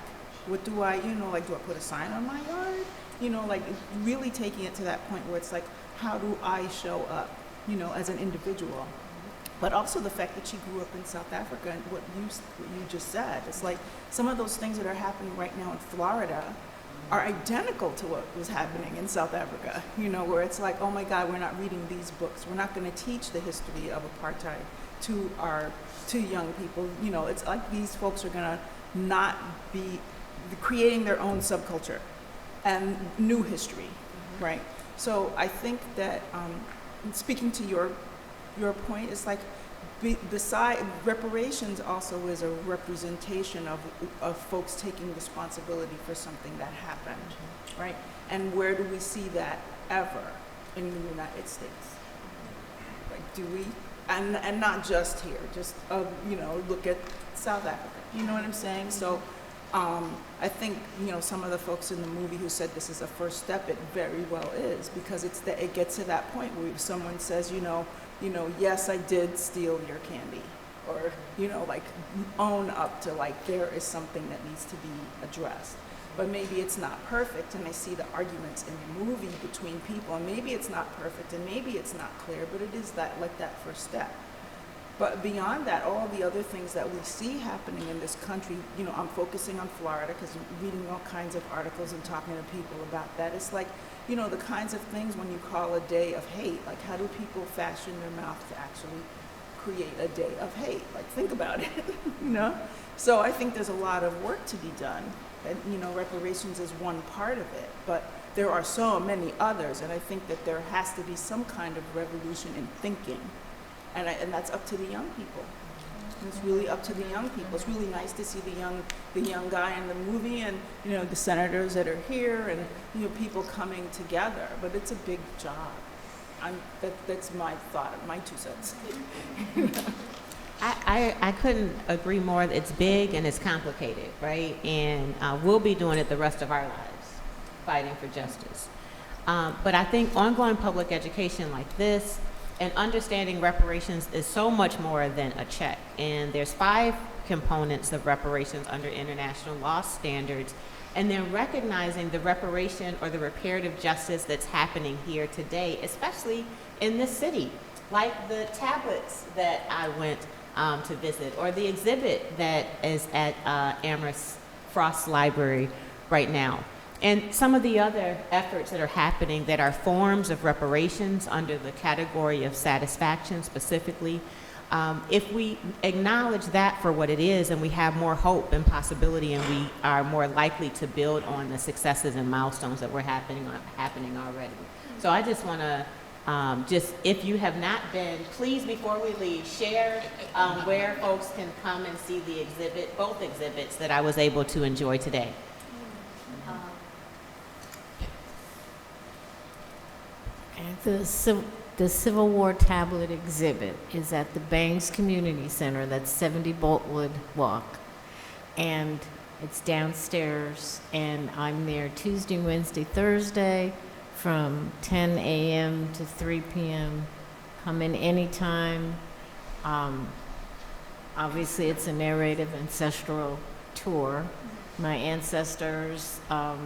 What do I, do I put a sign on my yard? Like really taking it to that point where it's like, how do I show up, as an individual? But also the fact that she grew up in South Africa, and what you just said, it's like some of those things that are happening right now in Florida are identical to what was happening in South Africa, where it's like, oh my God, we're not reading these books. We're not going to teach the history of apartheid to young people. It's like these folks are going to not be creating their own subculture and new history, right? So I think that speaking to your point, it's like beside reparations also is a representation of folks taking responsibility for something that happened, right? And where do we see that ever in the United States? Like, do we? and not just here, just, you know, look at South Africa, you know what I'm saying? So I think, you know, some of the folks in the movie who said this is a first step, it very well is, because it gets to that point where if someone says, you know, yes, I did steal your candy, or, you know, like own up to, like, there is something that needs to be addressed. But maybe it's not perfect, and I see the arguments in the movie between people, and maybe it's not perfect, and maybe it's not clear, but it is that, like, that first step. But beyond that, all the other things that we see happening in this country, you know, I'm focusing on Florida because I'm reading all kinds of articles and talking to people about that. It's like, you know, the kinds of things when you call a day of hate, like how do people fashion their mouth to actually create a day of hate? Like, think about it, you know? So I think there's a lot of work to be done. And, you know, reparations is one part of it, but there are so many others, and I think that there has to be some kind of revolution in thinking. And that's up to the young people. It's really up to the young people. It's really nice to see the young guy in the movie, and, you know, the senators that are here, and, you know, people coming together. But it's a big job. That's my thought, my 2 cents. I couldn't agree more. It's big and it's complicated, right? And we'll be doing it the rest of our lives, fighting for justice. But I think ongoing public education like this and understanding reparations is so much more than a check. And there's 5 components of reparations under international law standards, and then recognizing the reparation or the reparative justice that's happening here today, especially in this city, like the tablets that I went to visit, or the exhibit that is at Amherst Frost Library right now. And some of the other efforts that are happening that are forms of reparations under the category of satisfaction specifically, if we acknowledge that for what it is, and we have more hope and possibility, and we are more likely to build on the successes and milestones that were happening already. So I just want to if you have not been, please, before we leave, share where folks can come and see the exhibit, both exhibits that I was able to enjoy today. The Civil War tablet exhibit is at the Bangs Community Center, that's 70 Boltwood Walk, and it's downstairs, and I'm there Tuesday, Wednesday, Thursday from 10 a.m. to 3 p.m. Come in anytime. Obviously, it's a narrative ancestral tour. My ancestors are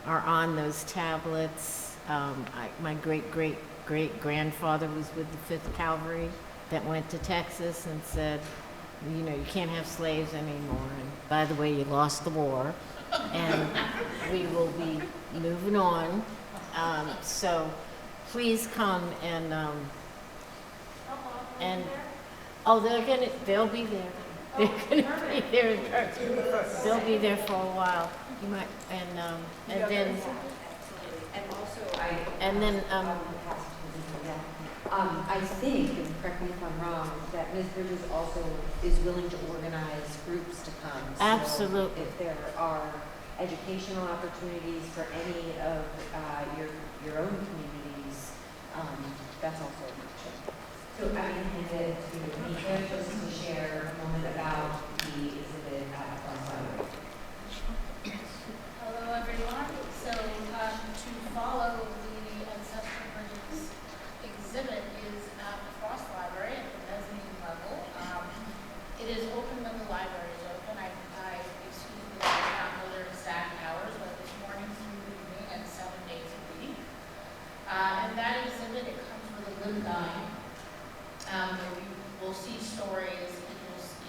on those tablets. My great-great-great-grandfather was with the 5th Cavalry that went to Texas and said, you know, you can't have slaves anymore. And by the way, you lost the war. And we will be moving on. So please come and oh, they'll be there. They're gonna be there. They'll be there for a while. You might, and then. And also, I think, and correct me if I'm wrong, that Ms. Bridges also is willing to organize groups to come. Absolutely. So if there are educational opportunities for any of your own communities, that's also an option. So I'm going to hand it to Mika just to share a moment about the exhibit at Frost Library. Hello, everyone. So to follow the Ancestral Bridges exhibit is at the Frost Library at the mezzanine level. It is open when the library is open. I excuse me, I don't know their exact hours, but it's morning through evening and 7 days a week. And that exhibit, it comes with a good guide where you will see stories, and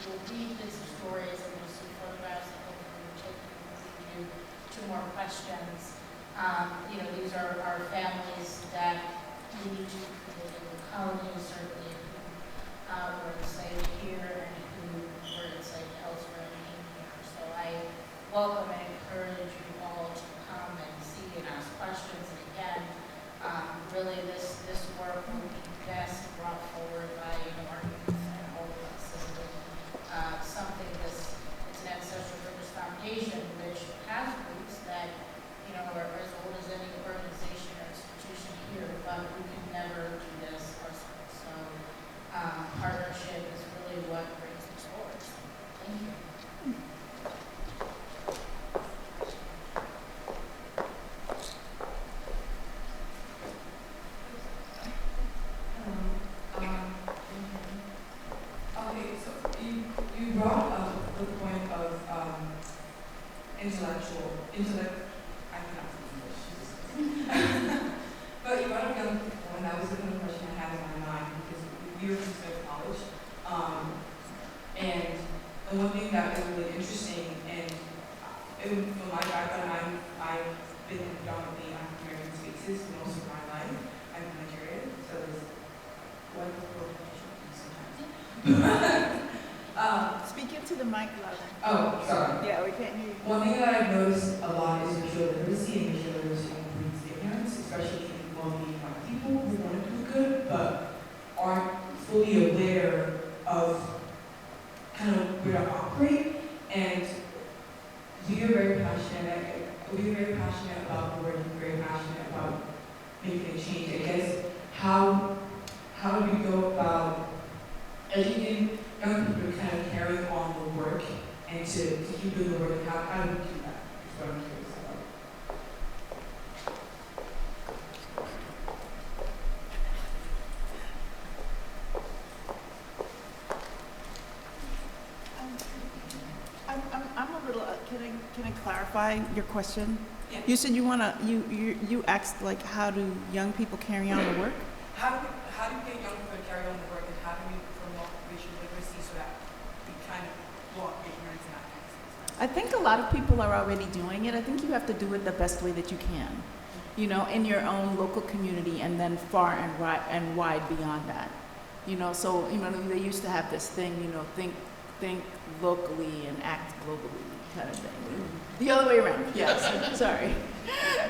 you'll read these stories, and you'll see photographs that will take you to more questions. You know, these are our families that need to live in the colonies, certainly who were enslaved here and who were enslaved elsewhere and came here. So I welcome and encourage you all to come and see and ask questions. And again, really this work will be best brought forward by our youth and all of us. Something it's an Ancestral Bridges Foundation, which has roots that are as old as any organization or institution here, but we can never do this ourselves. So I cannot speak English. But you brought up young people, and that was the kind of question I had in my mind, because we were just at college. And the one thing that was really interesting, and from my background, I've been in predominantly African-American spaces for most of my life. I'm Nigerian, so there's one sometimes. Speak into the mic louder. Oh, sorry. Yeah, we can't hear you. One thing that I've noticed a lot is racial literacy, and racial literacy includes ignorance, especially among the young people who want to do good, but aren't fully aware of kind of where to operate. And we are very passionate. We are very passionate about the work. We're very passionate about making a change. I guess how do we go about educating young people to kind of carry on the work and to keep doing the work? How do we do that? Is what I'm curious about. I'm a little, can I clarify your question? Yeah. You said you asked like, how do young people carry on the work? How do we get young people to carry on the work, and how do we promote racial literacy so that we kind of block ignorance and that kind of stuff? I think a lot of people are already doing it. I think you have to do it the best way that you can, you know, in your own local community, and then far and wide beyond that. You know, so, you know, they used to have this thing, you know, think locally and act globally kind of thing. The other way around, yes, sorry.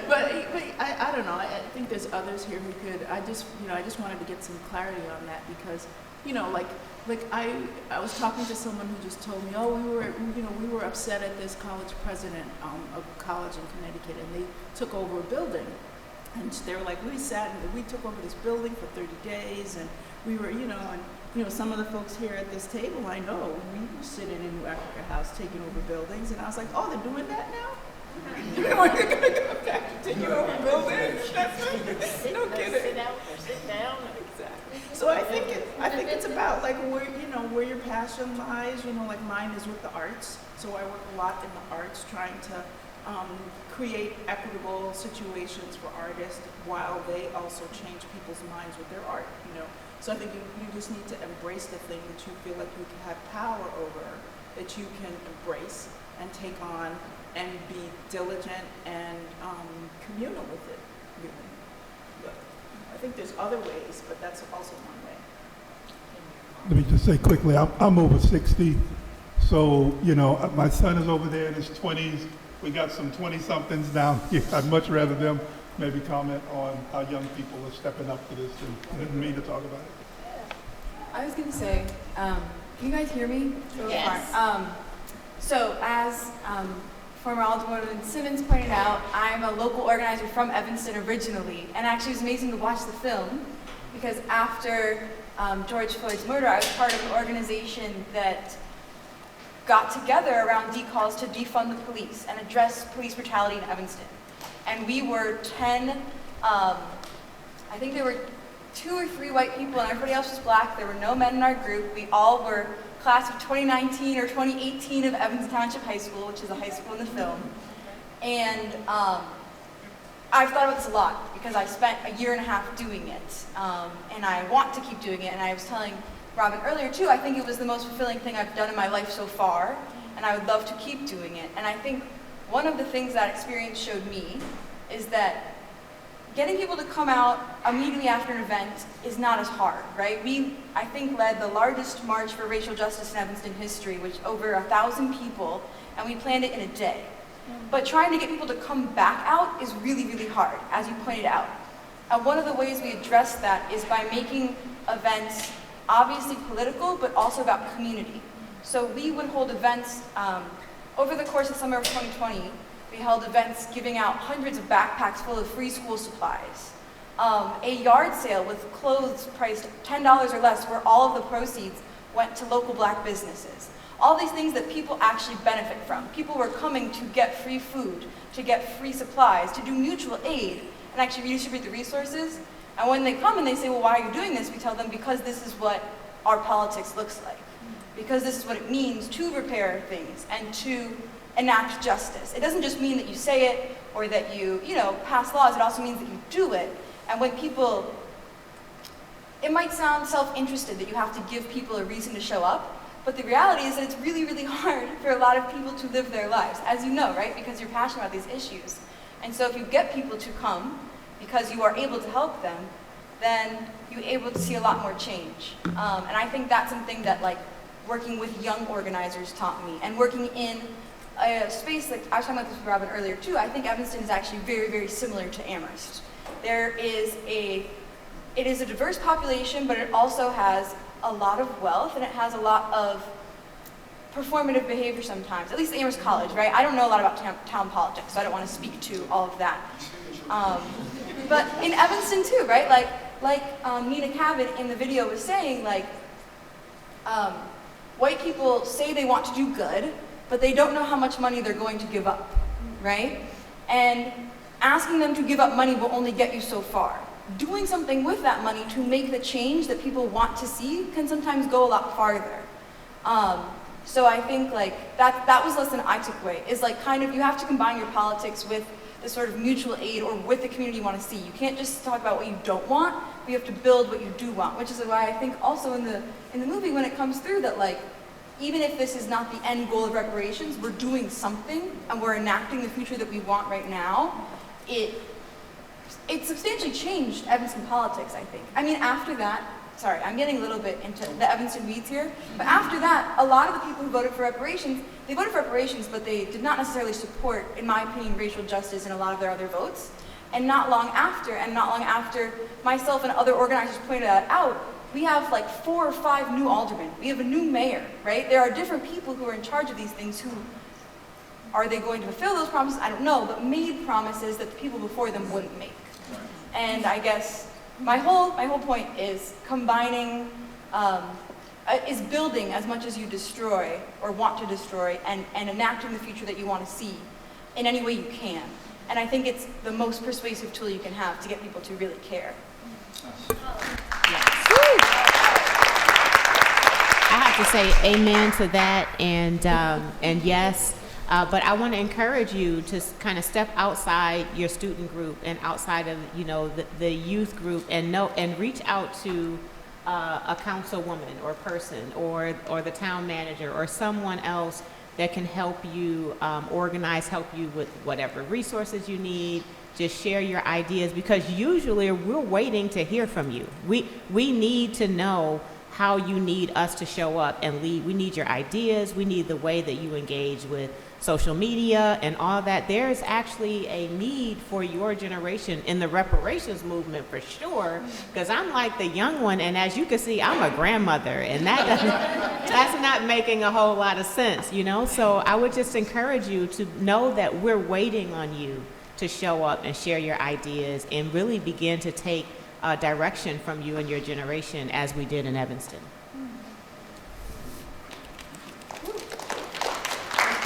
But I don't know, I think there's others here who could, I just wanted to get some clarity on that, because, you know, like I was talking to someone who just told me, oh, we were upset at this college president of college in Connecticut, and they took over a building. And they were like, we took over this building for 30 days, and we were, some of the folks here at this table, I know, we were sitting in New Africa House taking over buildings, and I was like, oh, they're doing that now? You're going to go back to taking over buildings? No kidding. Sit down or sit down. Exactly. So I think it's about like where your passion lies. You know, like mine is with the arts. So I work a lot in the arts, trying to create equitable situations for artists while they also change people's minds with their art. You know, so I think you just need to embrace the thing that you feel like you can have power over, that you can embrace and take on, and be diligent and communal with it. Really. But I think there's other ways, but that's also one way. Let me just say quickly, I'm over 60, so, you know, my son is over there in his 20s. We got some 20-somethings down here. I'd much rather them maybe comment on how young people are stepping up to this than me to talk about it. I was going to say, can you guys hear me? Yes. So as former Alderwoman Simmons pointed out, I'm a local organizer from Evanston originally, and actually it was amazing to watch the film, because after George Floyd's murder, I was part of an organization that got together around decalls to defund the police and address police brutality in Evanston. And we were 10, I think there were 2 or 3 white people and everybody else was black. There were no men in our group. We all were class of 2019 or 2018 of Evanston Township High School, which is a high school in the film. And I've thought about this a lot because I spent a year and a half doing it. And I want to keep doing it. And I was telling Robin earlier too, I think it was the most fulfilling thing I've done in my life so far, and I would love to keep doing it. And I think one of the things that experience showed me is that getting people to come out immediately after an event is not as hard, right? We, I think, led the largest march for racial justice in Evanston history, which over 1,000 people, and we planned it in a day. But trying to get people to come back out is really, really hard, as you pointed out. And one of the ways we address that is by making events obviously political, but also about community. So we would hold events, over the course of summer of 2020, we held events giving out hundreds of backpacks full of free school supplies. A yard sale with clothes priced $10 or less, where all of the proceeds went to local black businesses. All these things that people actually benefit from. People were coming to get free food, to get free supplies, to do mutual aid, and actually redistribute the resources. And when they come and they say, well, why are you doing this? We tell them, because this is what our politics looks like. Because this is what it means to repair things and to enact justice. It doesn't just mean that you say it or that you pass laws. It also means that you do it. And when people, it might sound self-interested that you have to give people a reason to show up, but the reality is that it's really, really hard for a lot of people to live their lives, as you know, right? Because you're passionate about these issues. And so if you get people to come because you are able to help them, then you're able to see a lot more change. And I think that's something that working with young organizers taught me. And working in a space, like I was talking about this with Robin earlier too, I think Evanston is actually very, very similar to Amherst. It is a diverse population, but it also has a lot of wealth and it has a lot of performative behavior sometimes, at least at Amherst College, right? I don't know a lot about town politics, so I don't want to speak to all of that. But in Evanston too, right? Like Nina Cabot in the video was saying, white people say they want to do good, but they don't know how much money they're going to give up, right? And asking them to give up money will only get you so far. Doing something with that money to make the change that people want to see can sometimes go a lot farther. So I think that was the lesson I took away, is you have to combine your politics with the sort of mutual aid or with the community you want to see. You can't just talk about what you don't want, but you have to build what you do want, which is why I think also in the movie when it comes through that even if this is not the end goal of reparations, we're doing something and we're enacting the future that we want right now. It substantially changed Evanston politics, I think. I mean, after that, sorry, I'm getting a little bit into the Evanston weeds here, but after that, a lot of the people who voted for reparations, they voted for reparations, but they did not necessarily support, in my opinion, racial justice in a lot of their other votes. And not long after myself and other organizers pointed that out, we have 4 or 5 new aldermen. We have a new mayor, right? There are different people who are in charge of these things who, are they going to fulfill those promises? I don't know, but made promises that the people before them wouldn't make. And I guess my whole point is combining, is building as much as you destroy or want to destroy and enacting the future that you want to see in any way you can. And I think it's the most persuasive tool you can have to get people to really care. I have to say amen to that, and yes, but I want to encourage you to kind of step outside your student group and outside of the youth group and reach out to a councilwoman or person or the town manager or someone else that can help you organize, help you with whatever resources you need. Just share your ideas, because usually we're waiting to hear from you. We need to know how you need us to show up and lead. We need your ideas. We need the way that you engage with social media and all that. There's actually a need for your generation in the reparations movement for sure, because I'm like the young one, and as you can see, I'm a grandmother, and that's not making a whole lot of sense, So I would just encourage you to know that we're waiting on you to show up and share your ideas and really begin to take direction from you and your generation, as we did in Evanston.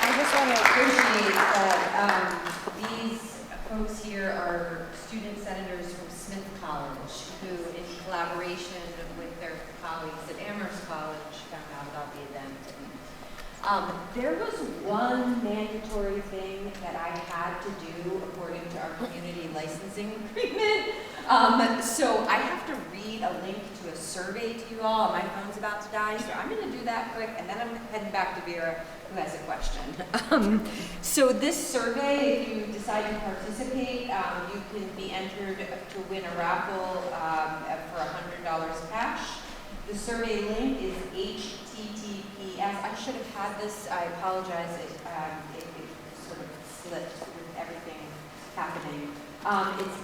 I just want to appreciate that these folks here are student senators from Smith College who, in collaboration with their colleagues at Amherst College, found out about the event. There was one mandatory thing that I had to do according to our community licensing agreement. So I have to read a link to a survey to you all. My phone's about to die, so I'm going to do that quick, and then I'm heading back to Vera, who has a question. So this survey, if you decide to participate, you can be entered to win a raffle for $100 cash. The survey link is https. I should have had this. I apologize. It sort of slipped with everything happening. It's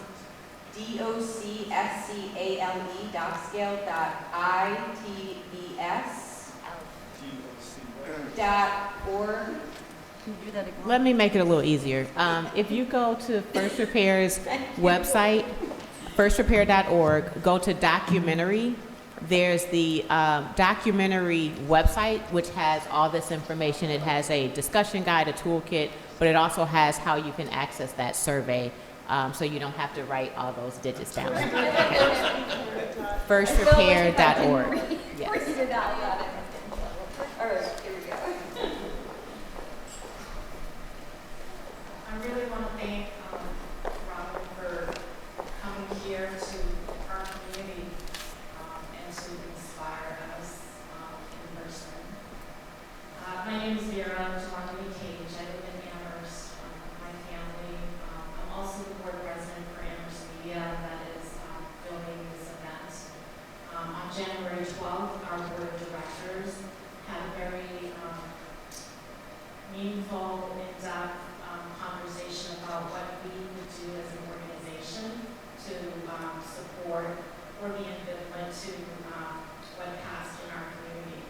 docale.itbs.org. Let me make it a little easier. If you go to First Repair's website, firstrepair.org, go to documentary. There's the documentary website, which has all this information. It has a discussion guide, a toolkit, but it also has how you can access that survey, so you don't have to write all those digits down. Firstrepair.org. Yes. All right, here we go. I really want to thank Robin for coming here to our community and to inspire us in person. My name is Vera Geronimo Cage. I live in Amherst. My family. I'm also the board president for Amherst Media that is filming this event. On January 12th, our board of directors had a very meaningful, in-depth conversation about what we would do as an organization to support or be ambivalent to what passed in our community.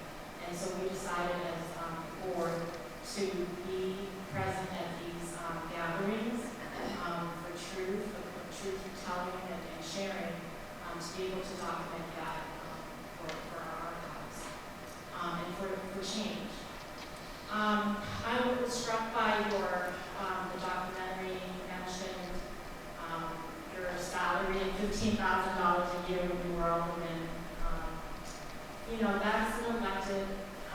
And so we decided as a board to be present at these gatherings for truth telling and sharing, to be able to document that for our archives and for change. I was struck by the documentary you mentioned, your salary of $15,000 a year when you were alderman. That's an elected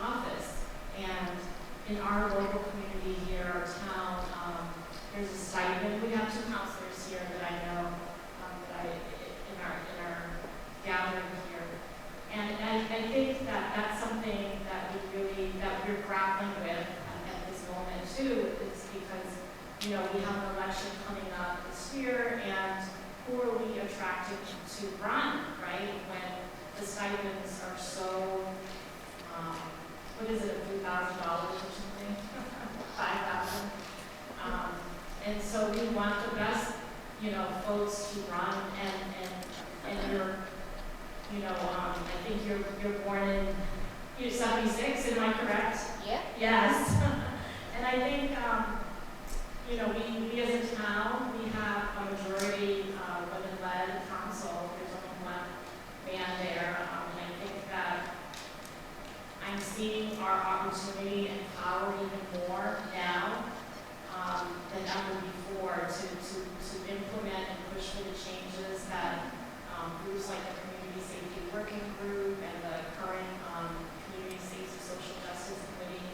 office. And in our local community here, our town, there's a stipend. We have 2 counselors here that I know in our gathering here. And I think that that's something that we're grappling with at this moment too, is because, we have an election coming up this year, and who are we attracting to run, right? When the stipends are so, what is it, a few $1,000 or something? 5,000. And so we want the best, folks to run, and you're, I think you're born in 76, am I correct? Yeah. Yes. And I think, we as a town, we have a majority women-led council. There's only one man there. And I think that I'm seeing our opportunity and power even more now than ever before to implement and push for the changes that groups like the Community Safety Working Group and the current Community Safety Social Justice Committee,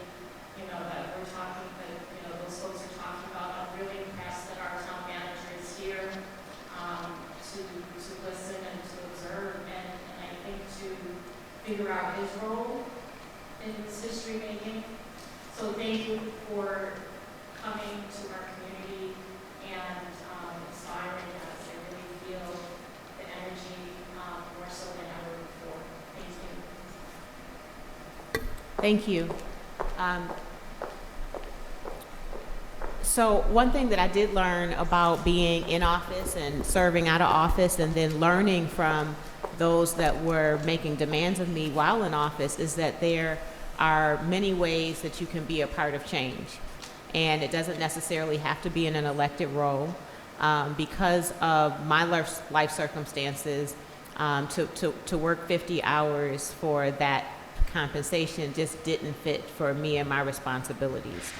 that we're talking, that, those folks are talking about. I'm really impressed that our town manager is here to listen and to observe, and I think to figure out his role in this history making. So thank you for coming to our community and inspiring us. I really feel the energy more so than ever before. Thank you. Thank you. So one thing that I did learn about being in office and serving out of office and then learning from those that were making demands of me while in office is that there are many ways that you can be a part of change. And it doesn't necessarily have to be in an elected role. Because of my life circumstances, to work 50 hours for that compensation just didn't fit for me and my responsibilities.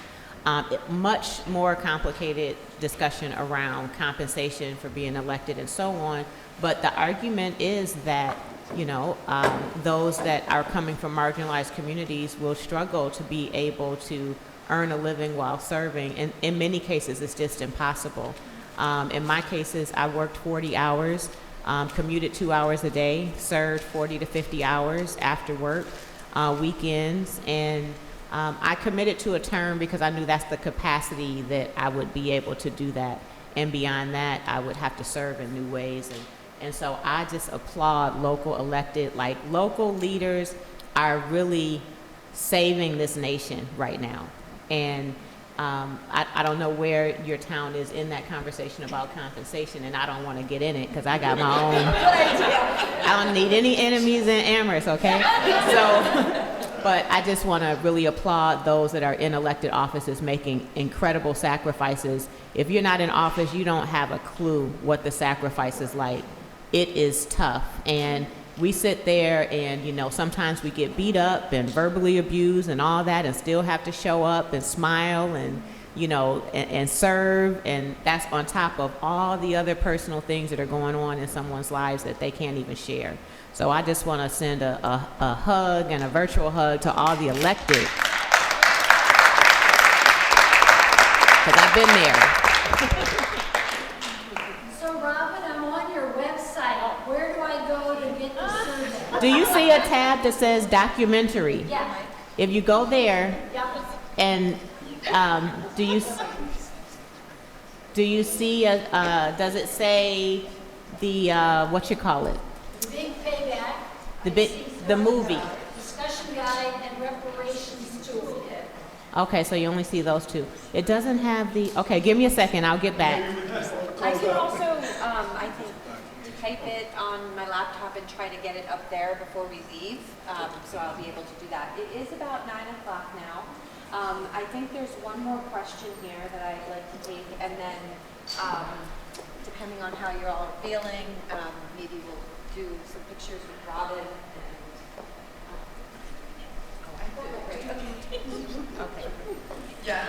Much more complicated discussion around compensation for being elected and so on, but the argument is that those that are coming from marginalized communities will struggle to be able to earn a living while serving, and in many cases it's just impossible. In my cases, I worked 40 hours, commuted 2 hours a day, served 40 to 50 hours after work, weekends, and I committed to a term because I knew that's the capacity that I would be able to do that. And beyond that, I would have to serve in new ways. And so I just applaud local elected, local leaders are really saving this nation right now. And I don't know where your town is in that conversation about compensation, and I don't want to get in it because I got my own. I don't need any enemies in Amherst, okay? But I just want to really applaud those that are in elected offices making incredible sacrifices. If you're not in office, you don't have a clue what the sacrifice is like. It is tough. And we sit there and, sometimes we get beat up and verbally abused and all that and still have to show up and smile and, and serve. And that's on top of all the other personal things that are going on in someone's lives that they can't even share. So I just want to send a hug and a virtual hug to all the elected. Because I've been there. Do you see a tab that says documentary? Yeah. If you go there, and do you see does it say the what you call it? The Big Payback. The movie. Discussion guide and reparations tool. Okay, so you only see those two. It doesn't have the. Okay, give me a second. I'll get back. I can also, I think, type it on my laptop and try to get it up there before we leave, so I'll be able to do that. It is about 9 o'clock now. I think there's one more question here that I'd like to take, and then, depending on how you're all feeling, maybe we'll do some pictures with Robin and. Okay. Yeah,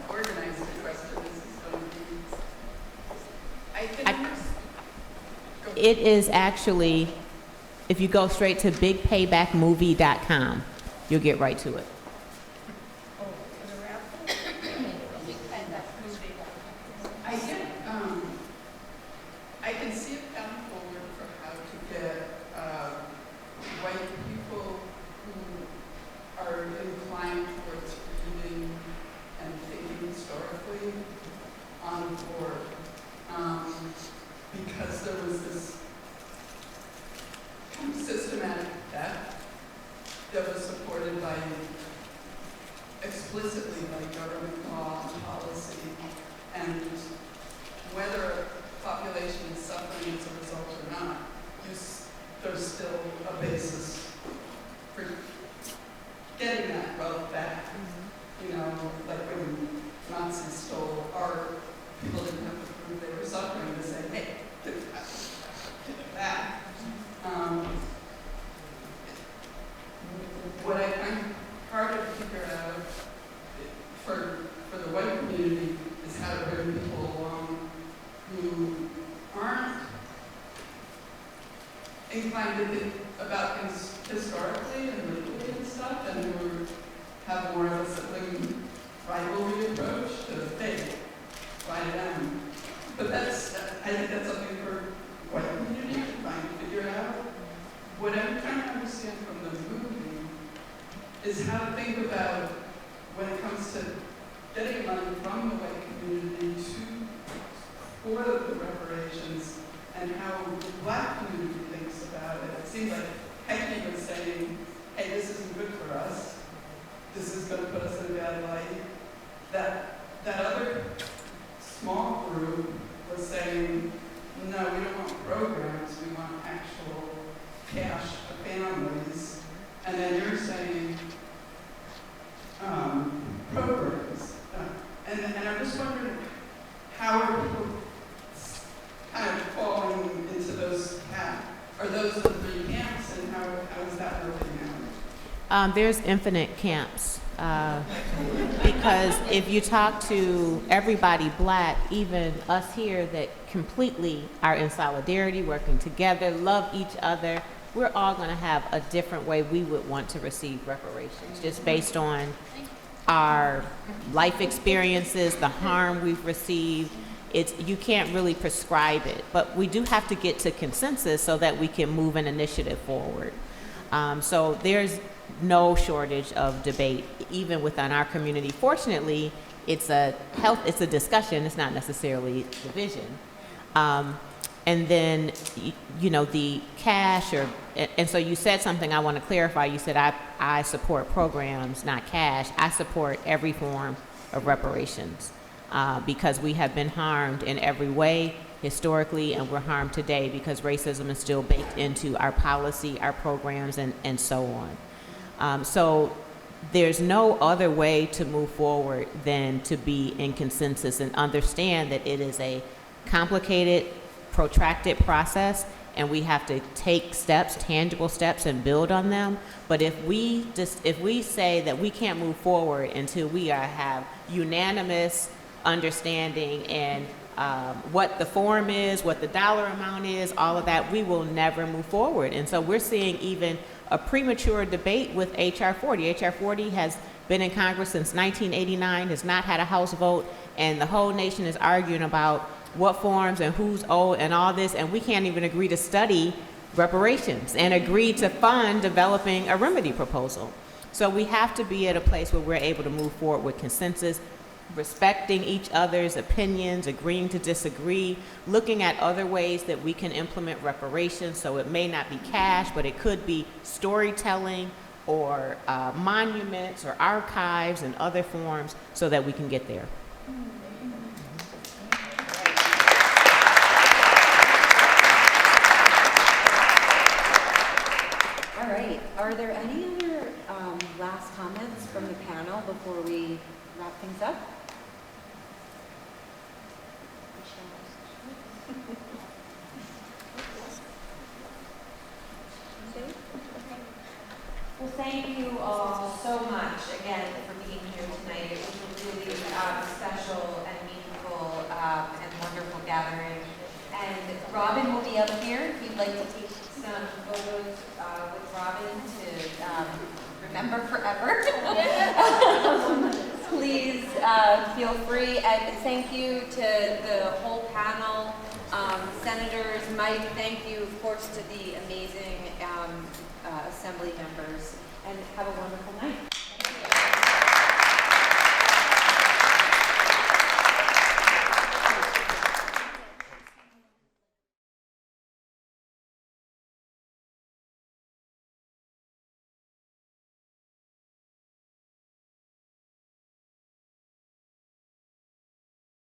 organize the question. This is going to be. It is actually, if you go straight to bigpaybackmovie.com, you'll get right to it. I can see a path forward for how to get white people who are inclined towards reading and thinking historically on board. Because there was this kind of systematic theft that was supported by explicitly by government law and policy, and whether a population is suffering as a result or not, there's still a basis for getting that wealth back. You know, like when Nazis stole art, people didn't have to prove they were suffering to say, hey, give it back. What I find harder to figure out for the white community is how to bring people along who aren't inclined to think about things historically and legally and stuff, and who have more of a sibling rivalry approach to, hey, write it down. But I think that's something for white community to try and figure out. What I'm trying to understand from the movie is how to think about when it comes to getting money from the white community for the reparations, and how the black community thinks about it. It seems like Hecky was saying, hey, this isn't good for us. This is going to put us in a bad light. That other small group was saying, no, we don't want programs, we want actual cash for families. And then you're saying programs. And I'm just wondering, how are people kind of falling into those camps? Are those the 3 camps, and how is that working out? There's infinite camps. Because if you talk to everybody black, even us here that completely are in solidarity, working together, love each other, we're all going to have a different way we would want to receive reparations, just based on our life experiences, the harm we've received. You can't really prescribe it, but we do have to get to consensus so that we can move an initiative forward. So there's no shortage of debate, even within our community. Fortunately, it's a discussion. It's not necessarily division. And then, the cash and so you said something I want to clarify. You said I support programs, not cash. I support every form of reparations because we have been harmed in every way historically, and we're harmed today because racism is still baked into our policy, our programs, and so on. So there's no other way to move forward than to be in consensus and understand that it is a complicated, protracted process, and we have to take steps, tangible steps, and build on them. But if we say that we can't move forward until we have unanimous understanding and what the form is, what the dollar amount is, all of that, we will never move forward. And so we're seeing even a premature debate with H.R. 40. H.R. 40 has been in Congress since 1989, has not had a House vote, and the whole nation is arguing about what forms and who's owed and all this, and we can't even agree to study reparations and agreed to fund developing a remedy proposal. So we have to be at a place where we're able to move forward with consensus, respecting each other's opinions, agreeing to disagree, looking at other ways that we can implement reparations. So it may not be cash, but it could be storytelling or monuments or archives and other forms so that we can get there. All right. Are there any other last comments from the panel before we wrap things up? Well, thank you all so much again for being here tonight. It was a really special and meaningful and wonderful gathering. And Robin will be up here if you'd like to take some photos with Robin to remember forever. Please feel free, and thank you to the whole panel, senators. Mike, thank you, of course, to the amazing assembly members, and have a wonderful night.